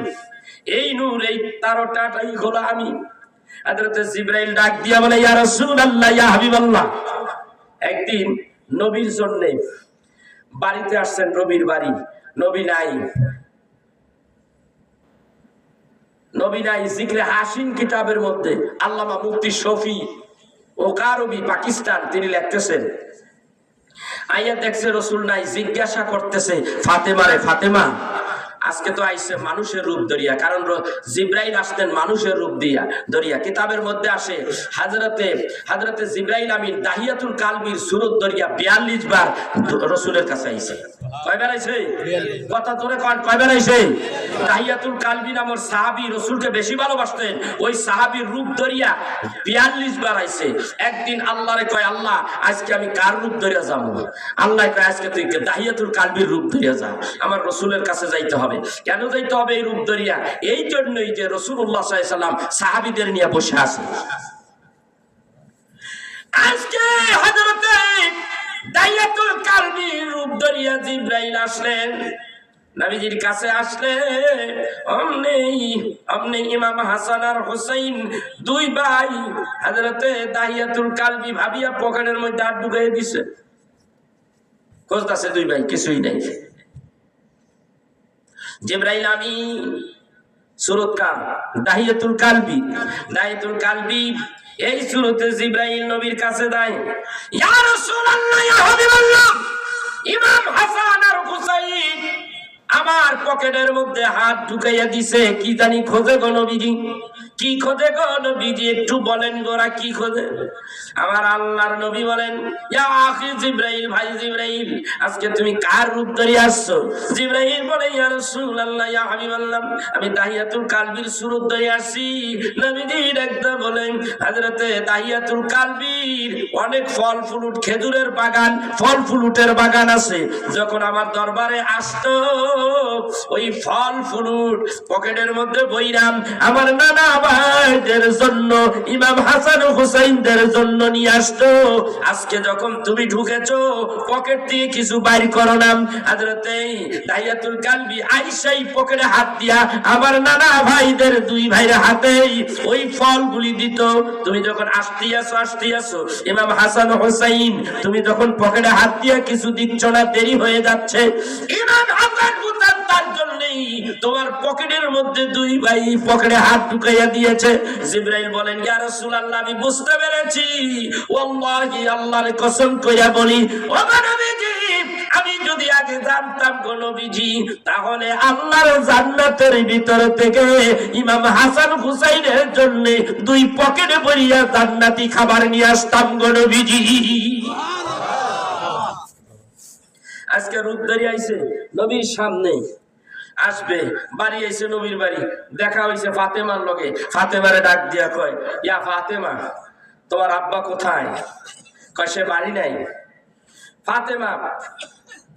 এই নূর, এই তারটাটাই হলো আমি। হযরত জিবরাইল ডাক দিয়া বলে ইয়া রাসূলুল্লাহ ইয়া হাবিবাল্লাহ। একদিন নবীর জন্য বাড়িতে আসছেন, নবীর বাড়ি, নবী নাই, নবী নাই। জিকরে হাসিন কিতাবের মধ্যে আল্লামা মুফতি শফি ও কারবি পাকিস্তান তিনি লিখতেছেন, আইয়া দেখছে রাসূল নাই, জিজ্ঞাসা করতেছে ফাতেমারে, ফাতেমা আজকে তো আইছে মানুষের রূপ ধরিয়া, কারণ জিবরাইল আসতেন মানুষের রূপ দিয়া ধরিয়া। কিতাবের মধ্যে আসে হযরতে জিবরাইল আমিন দাহিয়াতুল কালবির সূরত ধরিয়া 42 বার রাসূলের কাছে আইছে। কয়বার আইছে? কথা জোরে কোন, কয়বার আইছে? দাহিয়াতুল কালবি নামের সাহাবী রাসূলকে বেশি ভালোবাসতেন, ওই সাহাবীর রূপ ধরিয়া 42 বার আইছে। একদিন আল্লাহরে কয়, আল্লাহ আজকে আমি কার রূপ ধরিয়া যাব? আল্লাহ কয় আজকে তুই দাহিয়াতুল কালবির রূপ ধরিয়া যা, আমার রাসূলের কাছে যাইতে হবে। কেন যাইতে হবে এই রূপ ধরিয়া? এই জন্যই যে রাসূলুল্লাহ সাল্লাল্লাহু আলাইহি সাল্লাম সাহাবীদের নিয়ে বসে আছে। আজকে হযরতে দাহিয়াতুল কালবির রূপ ধরিয়া জিবরাইল আসলেন, নবীজির কাছে আসলে অমনি ইমাম হাসান আর হুসাইন দুই ভাই হযরতে দাহিয়াতুল কালবি ভাবিয়া পকেটের মধ্যে হাত ঢুকাইয়া দিছে। খুঁজতাছে দুই ভাই, কিছুই নাই। জিবরাইল আমিন সূরত কার? দাহিয়াতুল কালবি। দাহিয়াতুল কালবি এই সূরতে জিবরাইল নবীর কাছে যায়, ইয়া রাসূলুল্লাহ, ইয়া হাবিবাল্লাহ, ইমাম হাসান আর হুসাইন আমার পকেটের মধ্যে হাত ঢুকাইয়া দিছে, কি জানি খোঁজে গো নবীজি, কি খোঁজে গো নবীজি, একটু বলেন গোরা কি খোঁজে? আমার আল্লাহর নবী বলেন, ইয়া আখি জিবরাইল, ভাই জিবরাইল, আজকে তুমি কার রূপ ধরে আসছো? জিবরাইল বলে, ইয়া রাসূলুল্লাহ, ইয়া হাবিবাল্লাহ, আমি দাহিয়াতুল কালবির সূরত ধরে আসছি। নবীজি ডাকতে বলেন, হযরতে দাহিয়াতুল কালবির অনেক ফল ফ্রুট, খেজুরের বাগান, ফল ফ্রুটের বাগান আছে। যখন আমার দরবারে আসতো, ওই ফল ফ্রুট পকেটের মধ্যে বইরাম আমার নানা ভাইদের জন্য, ইমাম হাসান হুসাইনদের জন্য নিয়ে আসতো। আজকে যখন তুমি ঢুকেছো, পকেট থেকে কিছু বাইর করো না। হযরতে দাহিয়াতুল কালবি আইসাই পকেটে হাত দিয়া আমার নানা ভাইদের দুই ভাইয়ের হাতে ওই ফলগুলি দিত। তুমি যখন আসতে আসো ইমাম হাসান হুসাইন, তুমি যখন পকেটে হাত দিয়া কিছু দিচ্ছ না, দেরি হয়ে যাচ্ছে। ইমাম হাসান হুসাইন তার জন্যই তোমার পকেটের মধ্যে দুই ভাই পকেটে হাত ঢুকাইয়া দিয়েছে। জিবরাইল বলেন, ইয়া রাসূলুল্লাহ, আমি বুঝতে পেরেছি। ওয়াল্লাহি, আল্লাহর কসম কইরা বলি, ও নবীজি, আমি যদি আগে জানতাম গো নবীজি, তাহলে আল্লাহর জান্নাতের ভিতর থেকে ইমাম হাসান হুসাইনের জন্য দুই পকেটে ভরিয়া জান্নাতি খাবার নিয়ে আসতাম গো নবীজি। আজকে রূপ ধরে আইছে নবীর সামনে, আসবে বাড়ি আইছে, নবীর বাড়ি দেখা হইছে ফাতেমার লগে। ফাতেমারে ডাক দিয়া কয়, ইয়া ফাতেমা, তোমার আব্বা কোথায়? কয় সে বাড়ি নাই।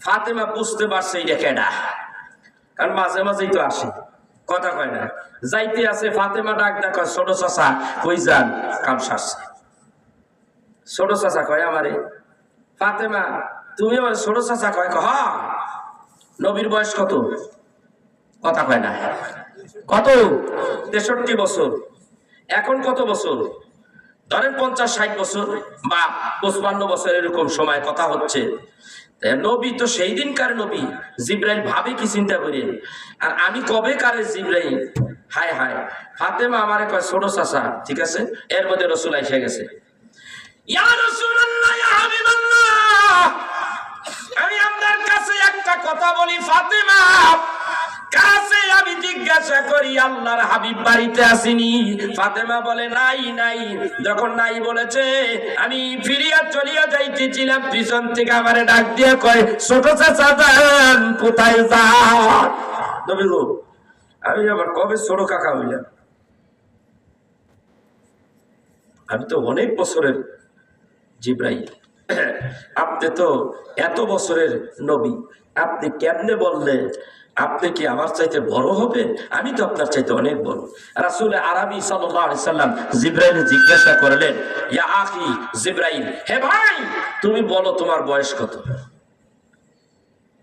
ফাতেমা বুঝতে পারছে এটা কেডা, কারণ মাঝে মাঝেই তো আসে, কথা কয় না। যাইতে আছে, ফাতেমা ডাক দেয়া কয়, ছোট চাচা কই যান? কাম সারছে। ছোট চাচা কয় আমারে। ফাতেমা, তুমি আমার ছোট চাচা? কয় হ্যাঁ। নবীর বয়স কত? কথা কয় না। কত? 63 বছর। এখন কত বছর? ধরেন 50-60 বছর বা 55 বছর, এরকম সময় কথা হচ্ছে। নবী তো সেই দিনকার নবী। জিবরাইল ভাবে কি চিন্তা করেন, আর আমি কবে কারে জিবরাইল। হায় হায়। ফাতেমা আমারে কয় ছোট চাচা। ঠিক আছে, এর মধ্যে রাসূল এসে গেছে। ইয়া রাসূলুল্লাহ, ইয়া হাবিবাল্লাহ, আমি আপনার কাছে একটা কথা বলি। ফাতেমা কাছে আমি জিজ্ঞাসা করি, আল্লাহর হাবিব বাড়িতে আসেনি? ফাতেমা বলে, নাই। যখন নাই বলেছে, আমি ফিরিয়া চলিয়া যাইতেছিলাম, পিছন থেকে আমারে ডাক দিয়ে কয়, ছোট চাচা যান, কোথায় যান? নবী গো, আমি আবার কবে ছোট কাকা হইলাম? আমি তো অনেক বছরের জিবরাইল, আপনি তো এত বছরের নবী, আপনি কেমনে বললেন আপনি কি আমার চাইতে বড় হবেন? আমি তো আপনার চাইতে অনেক বড়। রাসূল আরবি সাল্লাল্লাহু আলাইহি সাল্লাম জিবরাইল জিজ্ঞাসা করলেন, ইয়া আখি জিবরাইল, হে ভাই, তুমি বলো তোমার বয়স কত?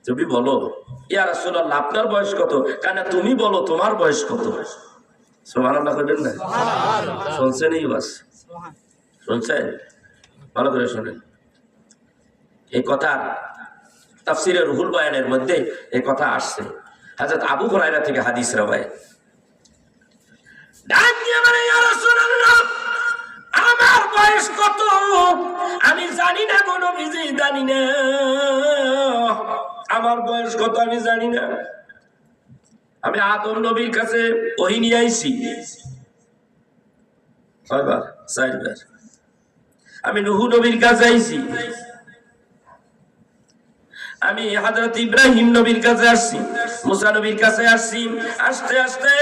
তুমি বলো। ইয়া রাসূলুল্লাহ, আপনার বয়স কত? কারণ তুমি বলো তোমার বয়স কত। সুবহানাল্লাহ করবেন না? শুনছেন? এই বাস শুনছেন? ভালো করে শোনেন। এই কথা তাফসীরে রুহুল বয়ানের মধ্যে এই কথা আসছে। হযরত আবু হুরায়রা থেকে হাদিস রওয়ায়াত। ডাক দিয়ে বলে, ইয়া রাসূলুল্লাহ, আমার বয়স কত? আমি জানি না গো নবীজি, জানি না। আমার বয়স কত আমি জানি না। আমি আদম নবীর কাছে ওহী নিয়ে আইছি কয়বার? 4 বার। আমি নূহ নবীর কাছে আইছি, আমি হযরত ইব্রাহিম নবীর কাছে আসছি, মুসা নবীর কাছে আসছি, আস্তে আস্তে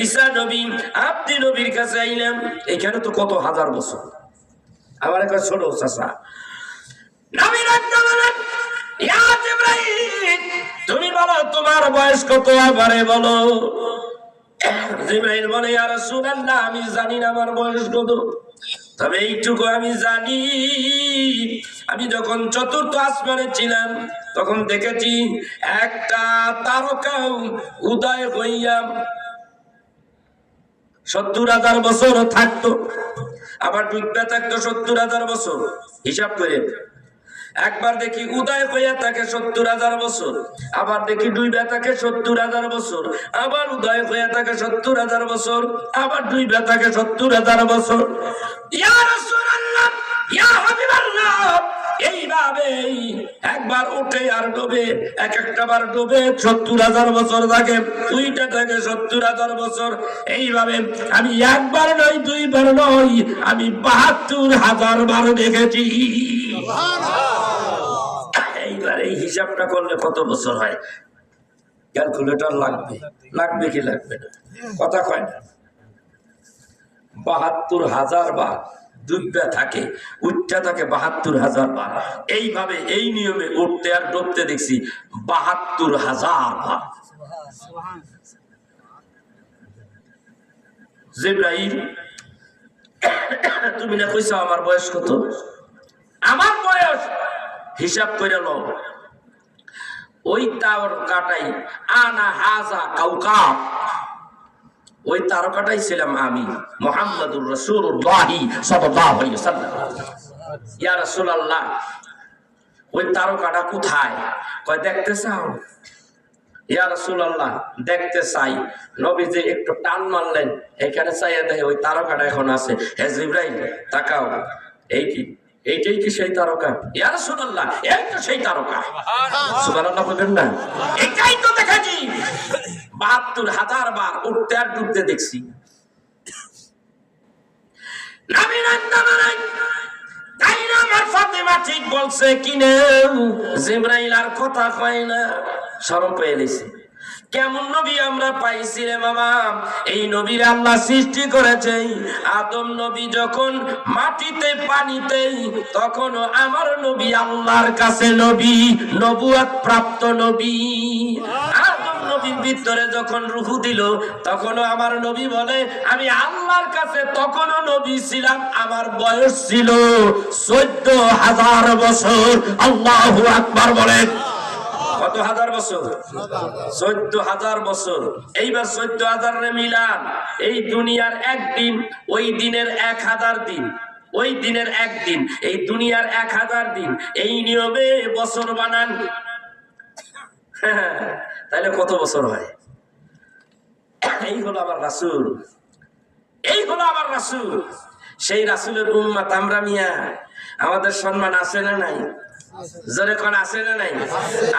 ঈসা নবী, আব্দি নবীর কাছে আইলাম। এখানে তো কত হাজার বছর। আমার একটা ছোট চাচা নবী রাখতে বলেন, ইয়া জিবরাইল, তুমি বলো তোমার বয়স কত? আমারে বলো। জিবরাইল বলে, ইয়া রাসূলুল্লাহ, আমি জানি না আমার বয়স কত, তবে এইটুকু আমি জানি, আমি যখন চতুর্থ আসমানে ছিলাম তখন দেখেছি একটা তারকা উদয় হইয়া 70,000 বছর থাকতো, আবার ডুবতে থাকতো 70,000 বছর। হিসাব করে একবার দেখি উদয় হইয়া থাকে ৭০,০০০ বছর, আবার দেখি ডুইবা থাকে ৭০,০০০ বছর, আবার উদয় হইয়া থাকে ৭০,০০০ বছর, আবার ডুইবা থাকে ৭০,০০০ বছর। ইয়া রাসূলুল্লাহ, ইয়া হাবিবাল্লাহ, এইভাবে একবার উঠে আর ডুবে, এক একটা বার ডুবে ৭০,০০০ বছর থাকে, দুইটা থাকে ৭০,০০০ বছর। এইভাবে আমি একবার নয়, দুইবার নয়, আমি ৭২,০০০ বার দেখেছি। এইবার এই হিসাবটা করলে কত বছর হয়? ক্যালকুলেটর লাগবে, লাগবে কি লাগবে না? কথা কয় না। ৭২,০০০ বার ডুববে থাকে, উঠতে থাকে ৭২,০০০ বার। এইভাবে এই নিয়মে উঠতে আর ডুবতে দেখছি ৭২,০০০ বার। জিবরাইল, তুমি না কইছো আমার বয়স কত? আমার বয়স হিসাব করে লও। ওই তারকাটাই আনা হাজা কাউকাব, ওই তারকাটাই ছিলাম আমি, মুহাম্মাদুর রাসূলুল্লাহ সাল্লাল্লাহু আলাইহি ওয়াসাল্লাম। ইয়া রাসূলুল্লাহ, ওই তারকাটা কোথায়? কয় দেখতে চাও? ইয়া রাসূলুল্লাহ, দেখতে চাই। নবীজি একটু টান মারলেন, এখানে চাইয়া দেখে ওই তারকাটা এখন আছে। হে জিবরাইল, তাকাও, এই কি, এইটাই কি সেই তারকা? ইয়া রাসূলুল্লাহ, এই তো সেই তারকা। সুবহানাল্লাহ বলবেন না? এটাই তো দেখেছি ৭২,০০০ বার উঠতে আর ডুবতে দেখছি। আমার ফাতেমা ঠিক বলছে কিনা, জিবরাইল আর কথা কয় না, শরম পেয়ে গেছে। কেমন নবী আমরা পাইছি রে বাবা? এই নবীর আল্লাহ সৃষ্টি করেছে আদম নবী যখন মাটিতে পানিতে, তখনও আমার নবী আল্লাহর কাছে নবী, নবুয়ত প্রাপ্ত নবী। আদম নবীর ভিতরে যখন রূহ দিল, তখনও আমার নবী বলে আমি আল্লাহর কাছে তখনও নবী ছিলাম, আমার বয়স ছিল ১৪,০০০ বছর। আল্লাহু আকবার বলেন। কত হাজার বছর? ১৪,০০০ বছর। এইবার ১৪,০০০ রে মিলান, এই দুনিয়ার একদিন, ওই দিনের ১,০০০ দিন, ওই দিনের একদিন, এই দুনিয়ার ১,০০০ দিন, এই নিয়মে বছর বানান। তাহলে কত বছর হয়? এই হলো আমার রাসূল, এই হলো আমার রাসূল। সেই রাসূলের উম্মত আমরা মিয়া, আমাদের সম্মান আছে না নাই? জোরে কোন আছে না নাই?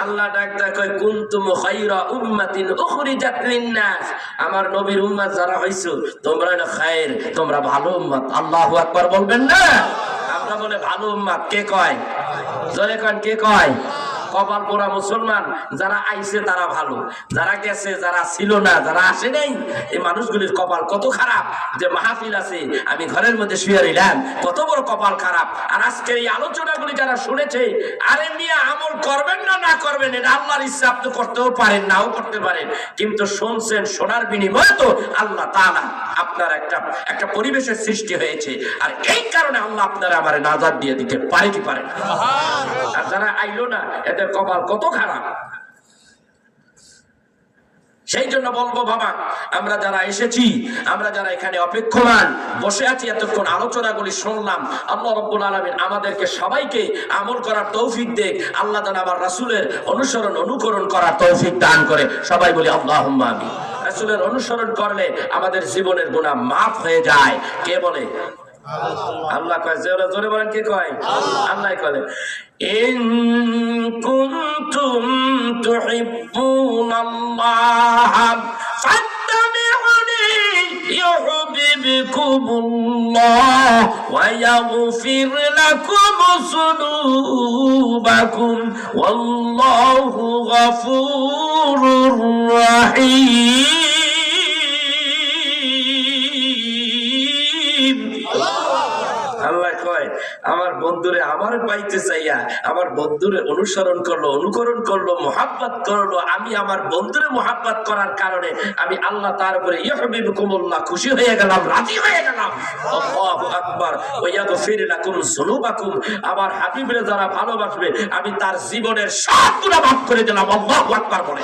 আল্লাহ ডাকতে কয় কুনতুম খায়রা উম্মাতিন উখরিজাত লিন-নাস, আমার নবীর উম্মত যারা হইছো তোমরা হলো খায়ের, তোমরা ভালো উম্মত। আল্লাহু আকবার বলবেন না? আমরা বলে ভালো উম্মত, কে কয়? জোরে কোন, কে কয়? কপাল পোড়া মুসলমান যারা আইছে তারা ভালো, যারা গেছে, যারা ছিল না, যারা আসে নাই, এই মানুষগুলির কপাল কত খারাপ যে মাহফিল আছে আমি ঘরের মধ্যে শুয়ে রইলাম, কত বড় কপাল খারাপ। আর আজকের এই আলোচনাগুলি যারা শুনেছে, আরে মিয়া আমল করবেন না না করবেন এটা আল্লাহর ইচ্ছা, আপনি করতেও পারেন নাও করতে পারেন, কিন্তু শুনছেন, শোনার বিনিময়ে তো আল্লাহ তাআলা আপনার একটা পরিবেশের সৃষ্টি হয়েছে, আর এই কারণে আল্লাহ আপনারা আমারে নাজাত দিয়ে দিতে পারে কি পারে না। আর যারা আইলো না এদের কপাল কত খারাপ। সেই জন্য বলবো বাবা, আমরা যারা এসেছি, আমরা যারা এখানে অপেক্ষমান বসে আছি, এতক্ষণ আলোচনাগুলি শুনলাম, আল্লাহ রাব্বুল আলামিন আমাদেরকে সবাইকে আমল করার তৌফিক দেখ। আল্লাহ যেন আমার রাসূলের অনুসরণ অনুকরণ করার তৌফিক দান করে। সবাই বলি আল্লাহুম্মা আমিন। রাসূলের অনুসরণ করলে আমাদের জীবনের গুনাহ মাফ হয়ে যায়। কে বলে? আল্লাহ কয়। জোরে বলেন, কে কয়? আল্লাহ কয় ইন কুনতুম তুহিব্বুনাল্লাহ ফাত্তাবিউনি ইউহিব্বুকুমুল্লাহ ওয়া ইয়াগফির লাকুম যুনুবাকুম ওয়াল্লাহু গফুরুর রাহিম। আল্লাহ কয় আমার বন্ধুরে আমার পাইতে চাইয়া আমার বন্ধুরে অনুকরণ করলো মুহাব্বত করলো, আমি আমার বন্ধুরে মুহাব্বত করার কারণে আমি আল্লাহ তার উপরে ইউহিব্বুকুমুল্লাহ খুশি হয়ে গেলাম, রাজি হয়ে গেলাম। আল্লাহু আকবার। ওয়া ইয়াগফির লাকুম যুনুবাকুম, আমার হাবিবরে যারা ভালোবাসবে আমি তার জীবনের সব গুনাহ মাফ করে দিলাম। আল্লাহু আকবার বলে।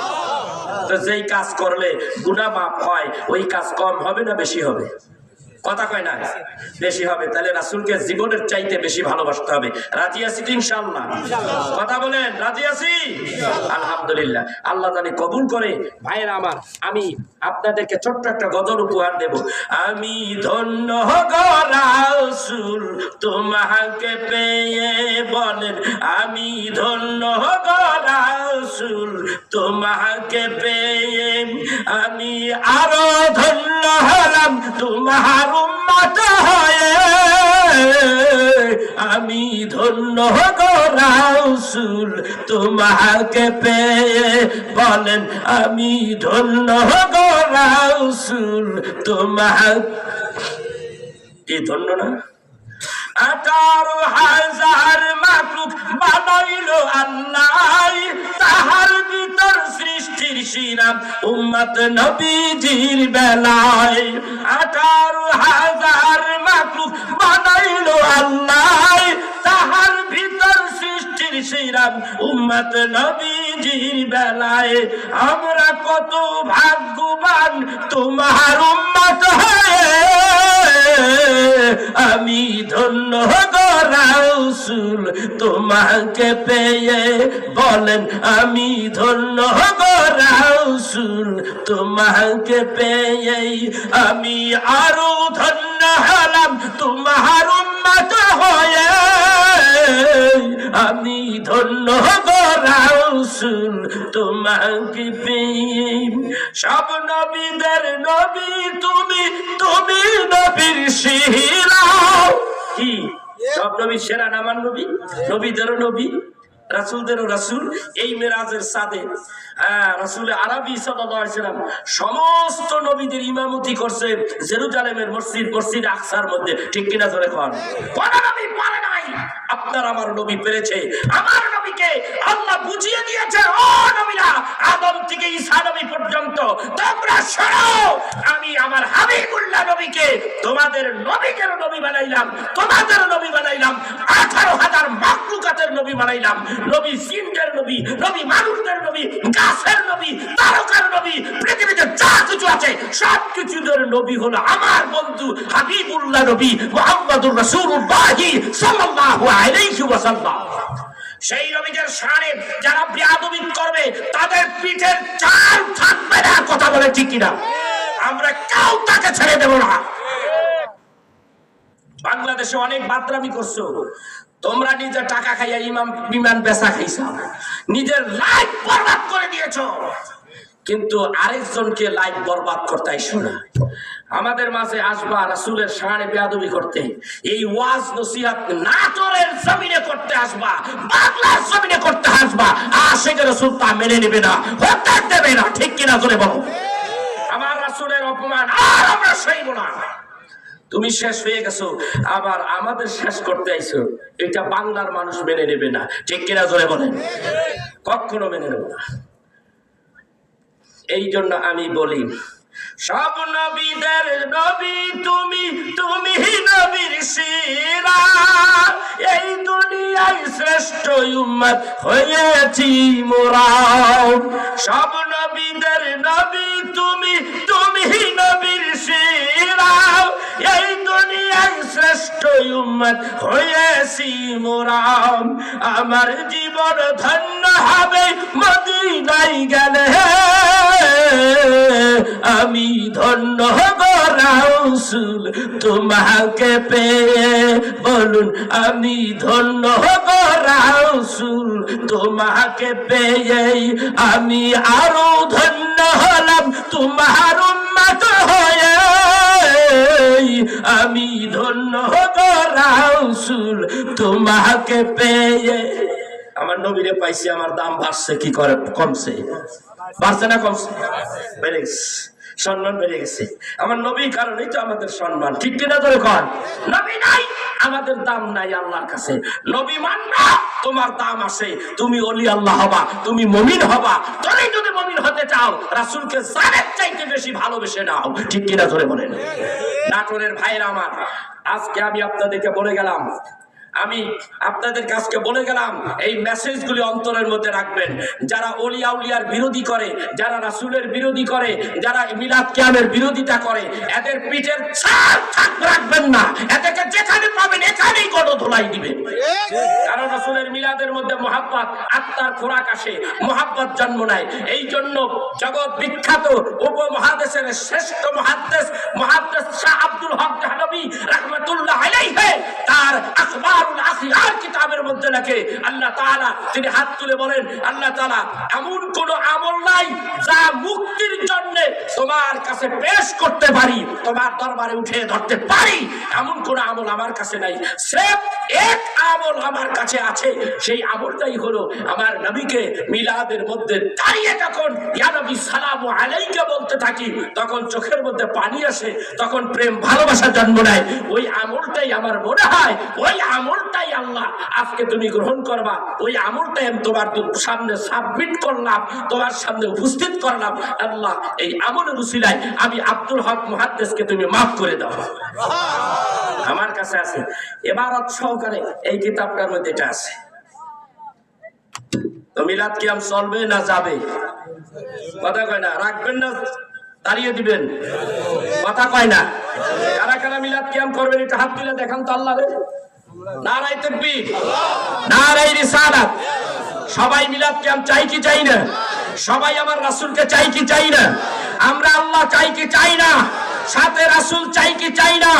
তো যেই কাজ করলে গুনাহ মাফ হয়, ওই কাজ কম হবে না বেশি হবে? কথা কয় না, বেশি হবে। তাহলে রাসূলকে জীবনের চাইতে বেশি ভালোবাসতে হবে। রাজি আছি তো ইনশাআল্লাহ? কথা বলেন, রাজি আছি? আলহামদুলিল্লাহ, আল্লাহ জানি কবুল করে। ভাইয়েরা আমার, আমি আপনাদেরকে ছোট্ট একটা গজল উপহার দেব। আমি ধন্য গো রাসূল তোমাকে পেয়ে, বলেন আমি ধন্য গো রাসূল তোমাকে পেয়ে, আমি আরো ধন্য হলাম তোমার উম্মত হয়ে, আমি ধন্য গো রাসূল তোমাকে পেয়ে, বলেন আমি ধন্য গো রাসূল তোমাকে ধন্য না। 18,000 মাখলুক বানাইলো আল্লাহ, তাহার ভিতর সৃষ্টির শিরাম উম্মত নবীজির বেলায়। 18,000 মাখলুক বানাইলো আল্লাহ, তাহার ভিতর সৃষ্টির শিরাম উম্মত নবীজির বেলায়। আমরা কত ভাগ্যবান তোমার উম্মত হয়ে, আমি ধন্য গো রাসূল তোমাকে পেয়ে, বলেন আমি ধন্য গো রাসূল তোমাকে পেয়ে, আমি আরো ধন্য হলাম তোমার উম্মত হয়ে, আমি ধন্য গো রাসূল তোমাকে পেয়ে। সব নবীদের নবী তুমি, তুমি নবীর সেরা। কি সব নবীর সেরা না আমার নবী? নবীদেরও নবী, রাসূলদেরও রাসূল। এই মেরাজের সাথে রাসূল আরবি সাল্লাল্লাহু আলাইহি ওয়াসাল্লাম সমস্ত নবীদের ইমামতি করছে জেরুজালেমের মসজিদ আকসার মধ্যে। ঠিক কিনা জোরে কোন? কোন নবী পারে নাই, আপনার আমার নবী পেরেছে। আমার নবীকে আল্লাহ বুঝিয়ে দিয়েছে, ও নবীরা, আদম থেকে ঈসা নবী পর্যন্ত তোমরা শোনো, আমি আমার হাবিবুল্লাহ নবীকে তোমাদের নবীদের নবী বানাইলাম, তোমাদের নবী বানাইলাম, 18,000 মাখলুকাতের নবী বানাইলাম। নবী জিনদের নবী, নবী মানুষদের নবী, গাছের নবী, তারকার নবী, পৃথিবীতে যা কিছু আছে সব কিছুদের নবী হলো আমার বন্ধু হাবিবুল্লাহ নবী মুহাম্মদুর রাসূলুল্লাহ সাল্লাল্লাহু আলাইহি ওয়াসাল্লাম। সেই নবীদের শানে যারা বেয়াদবি করবে তাদের পিঠের চাল থাকবে না। কথা বলে ঠিক কিনা? আমরা কেউ তাকে ছেড়ে দেব না। বাংলাদেশে অনেক বাদরামি করছো তোমরা, নিজের টাকা খাইয়া বিমান বেচা খাইছো, নিজের লাইফ বরবাদ করে দিয়েছো, কিন্তু আরেকজনকে লাইফ বরবাদ করতে আইসো না। আমাদের মাঝে আসবা রাসূলের শানে বেয়াদবি করতে, এই ওয়াজ নসিহত নাটোরের জমিনে করতে আসবা, বাংলার জমিনে করতে আসবা, আশিকের রাসূল তা মেনে নেবে না, হতে দেবে না। ঠিক কিনা জোরে বলো? আমার রাসূলের অপমান আর আমরা সইব না। তুমি শেষ হয়ে গেছো, আবার আমাদের শেষ করতে আইছো, এটা বাংলার মানুষ মেনে নেবে না। ঠিক কিনা জোরে বলেন? কখনো মেনে নেব না। এই জন্য আমি বলি, সব নবীদের নবী তুমি, তুমি নবীর সেরা, এই দুনিয়ায় শ্রেষ্ঠ উম্মত হয়েছি মোরা। সব নবীদের নবী তুমি, তুমি নবীর সেরা, এই দুনিয়ায় শ্রেষ্ঠ উম্মত হয়েছি মোরা। আমার জীবন ধন্য হবে মদিনায় গেলে, আমি ধন্য গো রাসূল তোমাকে পেয়ে, বলুন আমি ধন্য গো রাসূল তোমাকে পেয়ে, আমি আরো ধন্য হলাম তোমার উম্মত হয়ে, আমি ধন্য গো রাসূল তোমাকে পেয়ে। আমার নবীরে পাইছি, আমার দাম বাড়ছে কি করে? কমছে? বাড়ছে না কমছে? বেড়ে গেছে, সম্মান বেড়ে গেছে। আমার নবী কারণেই তো আমাদের সম্মান। ঠিক কিনা ধরে কন? নবী নাই আমাদের দাম নাই আল্লাহর কাছে। নবী মানবা তোমার দাম আছে, তুমি ওলি আল্লাহ হবা, তুমি মুমিন হবা। তুমি যদি মুমিন হতে চাও রাসূলকে জানের চাইতে বেশি ভালোবেসে নাও। ঠিক কিনা ধরে বলেন? নাটোরের ভাইরা আমার, আজকে আমি আপনাদেরকে বলে গেলাম আমি আপনাদের কাছকে বলে গেলাম, এই মেসেজগুলি অন্তরের মধ্যে রাখবেন। যারা ওলিয়া উলিয়ার বিরোধী করে, যারা রাসূলের বিরোধী করে, যারা মিলাদ কিয়ামের বিরোধিতা করে, এদের পিঠের ছাপ রাখবেন না। এদেরকে যেখানে পাবেন এখানেই গণধোলাই দিবেন। কারণ রাসূলের মিলাদের মধ্যে মহাব্বত, আত্মার খোরাক আসে, মহাব্বত জন্ম নেয়। এই জন্য জগৎ বিখ্যাত উপমহাদেশের শ্রেষ্ঠ মুহাদ্দিস শাহ আব্দুল হক দেহলভী রাহমাতুল্লাহ আলাইহি তার আখবারুল আখিয়ার কিতাবের মধ্যে লেখে, আল্লাহ তাআলা তিনি হাত তুলে বলেন, আল্লাহ তাআলা এমন কোন আমল নাই যা মুক্তির জন্য তোমার কাছে পেশ করতে পারি, তোমার দরবারে উঠে ধরতে পারি, এমন কোন আমল আমার কাছে নাই। সির্ফ এক আমল আমার কাছে আছে, সেই আমলটাই হলো আমার নবীকে মিলাদের মধ্যে দাঁড়িয়ে যখন ইয়া নবী সালামু আলাইকা বলতে থাকি, তখন চোখের মধ্যে পানি আসে, তখন প্রেম ভালোবাসা জন্ম নেয়। ওই আমলটাই আমার মনে হয়, ওই আমলটাই আল্লাহ আজকে তুমি গ্রহণ করবা, ওই আমলটাই আমি তোমার সামনে সাবমিট করলাম, তোমার সামনে উপস্থিত করলাম। আল্লাহ এই আমলের উসিলায় আমি আব্দুল হক মুহাদ্দিসকে তুমি মাফ করে দাও। আমার কাছে আছে ইবারত সহকারে এই কিতাবটার মধ্যে এটা আছে। তো মিলাদ কিয়াম চলবে না যাবে? কথা কয় না, রাখবেন না দাঁড়িয়ে দিবেন? কথা কয় না। কারা কারা মিলাদ কিয়াম করবেন একটু হাত তুলে দেখান তো আল্লাহরে। নারায়ে তাকবীর, নারায়ে রিসালাত। সবাই মিলাদ কিয়াম চাই কি চাই না? সবাই আমার রাসূলকে চাই কি চাই না? আমরা আল্লাহ চাই কি চাই না? সাথে রাসূল চাই কি চাই না?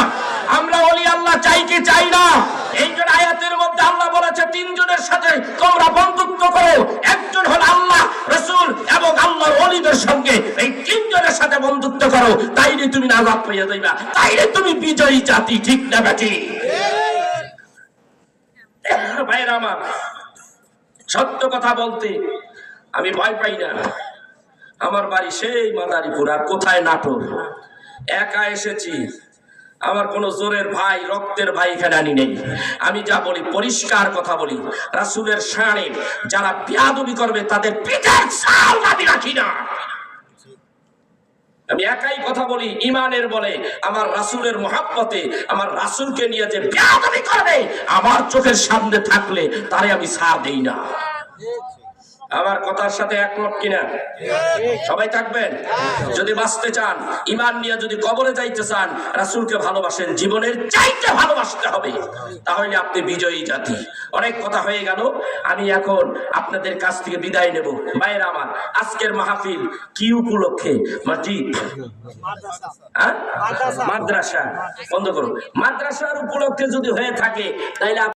আমরা ওলি আল্লাহ চাই কি চাই না? এই যে আয়াতের মধ্যে আল্লাহ বলেছে তিনজনের সাথে তোমরা বন্ধুত্ব করো, একজন হলো আল্লাহ, রাসূল এবং আল্লাহর ওলিদের সঙ্গে। এই তিনজনের সাথে বন্ধুত্ব করো, তাইলে তুমি নাজাত পেয়ে যাইবা, তাইলে তুমি বিজয়ী জাতি। ঠিক না বেটি? ভাইরা আমার, সত্য কথা বলতে আমি ভয় পাই না। আমার বাড়ি সেই মাদারীপুর, আর কোথায় নাটোর। একা এসেছি, আমার কোন জোরের ভাই, রক্তের ভাই এখানে আনি নেই। আমি যা বলি পরিষ্কার কথা বলি। রাসূলের শানে যারা বেয়াদবি করবে তাদের পিঠের ছাল আমি রাখি না। আমি একাই কথা বলি ইমানের বলে, আমার রাসূলের মহব্বতে, আমার রাসূলকে নিয়ে যে বেয়াদবি করবে আমার চোখের সামনে থাকলে তারে আমি ছাড় দেই না। আমার কথার সাথে একমত কিনা? সবাই থাকবেন? যদি বাঁচতে চান, ঈমান নিয়ে যদি কবরে যাইতে চান, রাসূলকে ভালোবাসেন, জীবনের চাইতে ভালোবাসতে হবে, তাহলে আপনি বিজয়ী জাতি। অনেক কথা হয়ে গেল, আমি এখন আপনাদের কাছ থেকে বিদায় নেব। ভাইরা আমার, আজকের মাহফিল কি উপলক্ষে? মসজিদ, মাদ্রাসা বন্ধ করুন। মাদ্রাসার উপলক্ষে যদি হয়ে থাকে তাইলে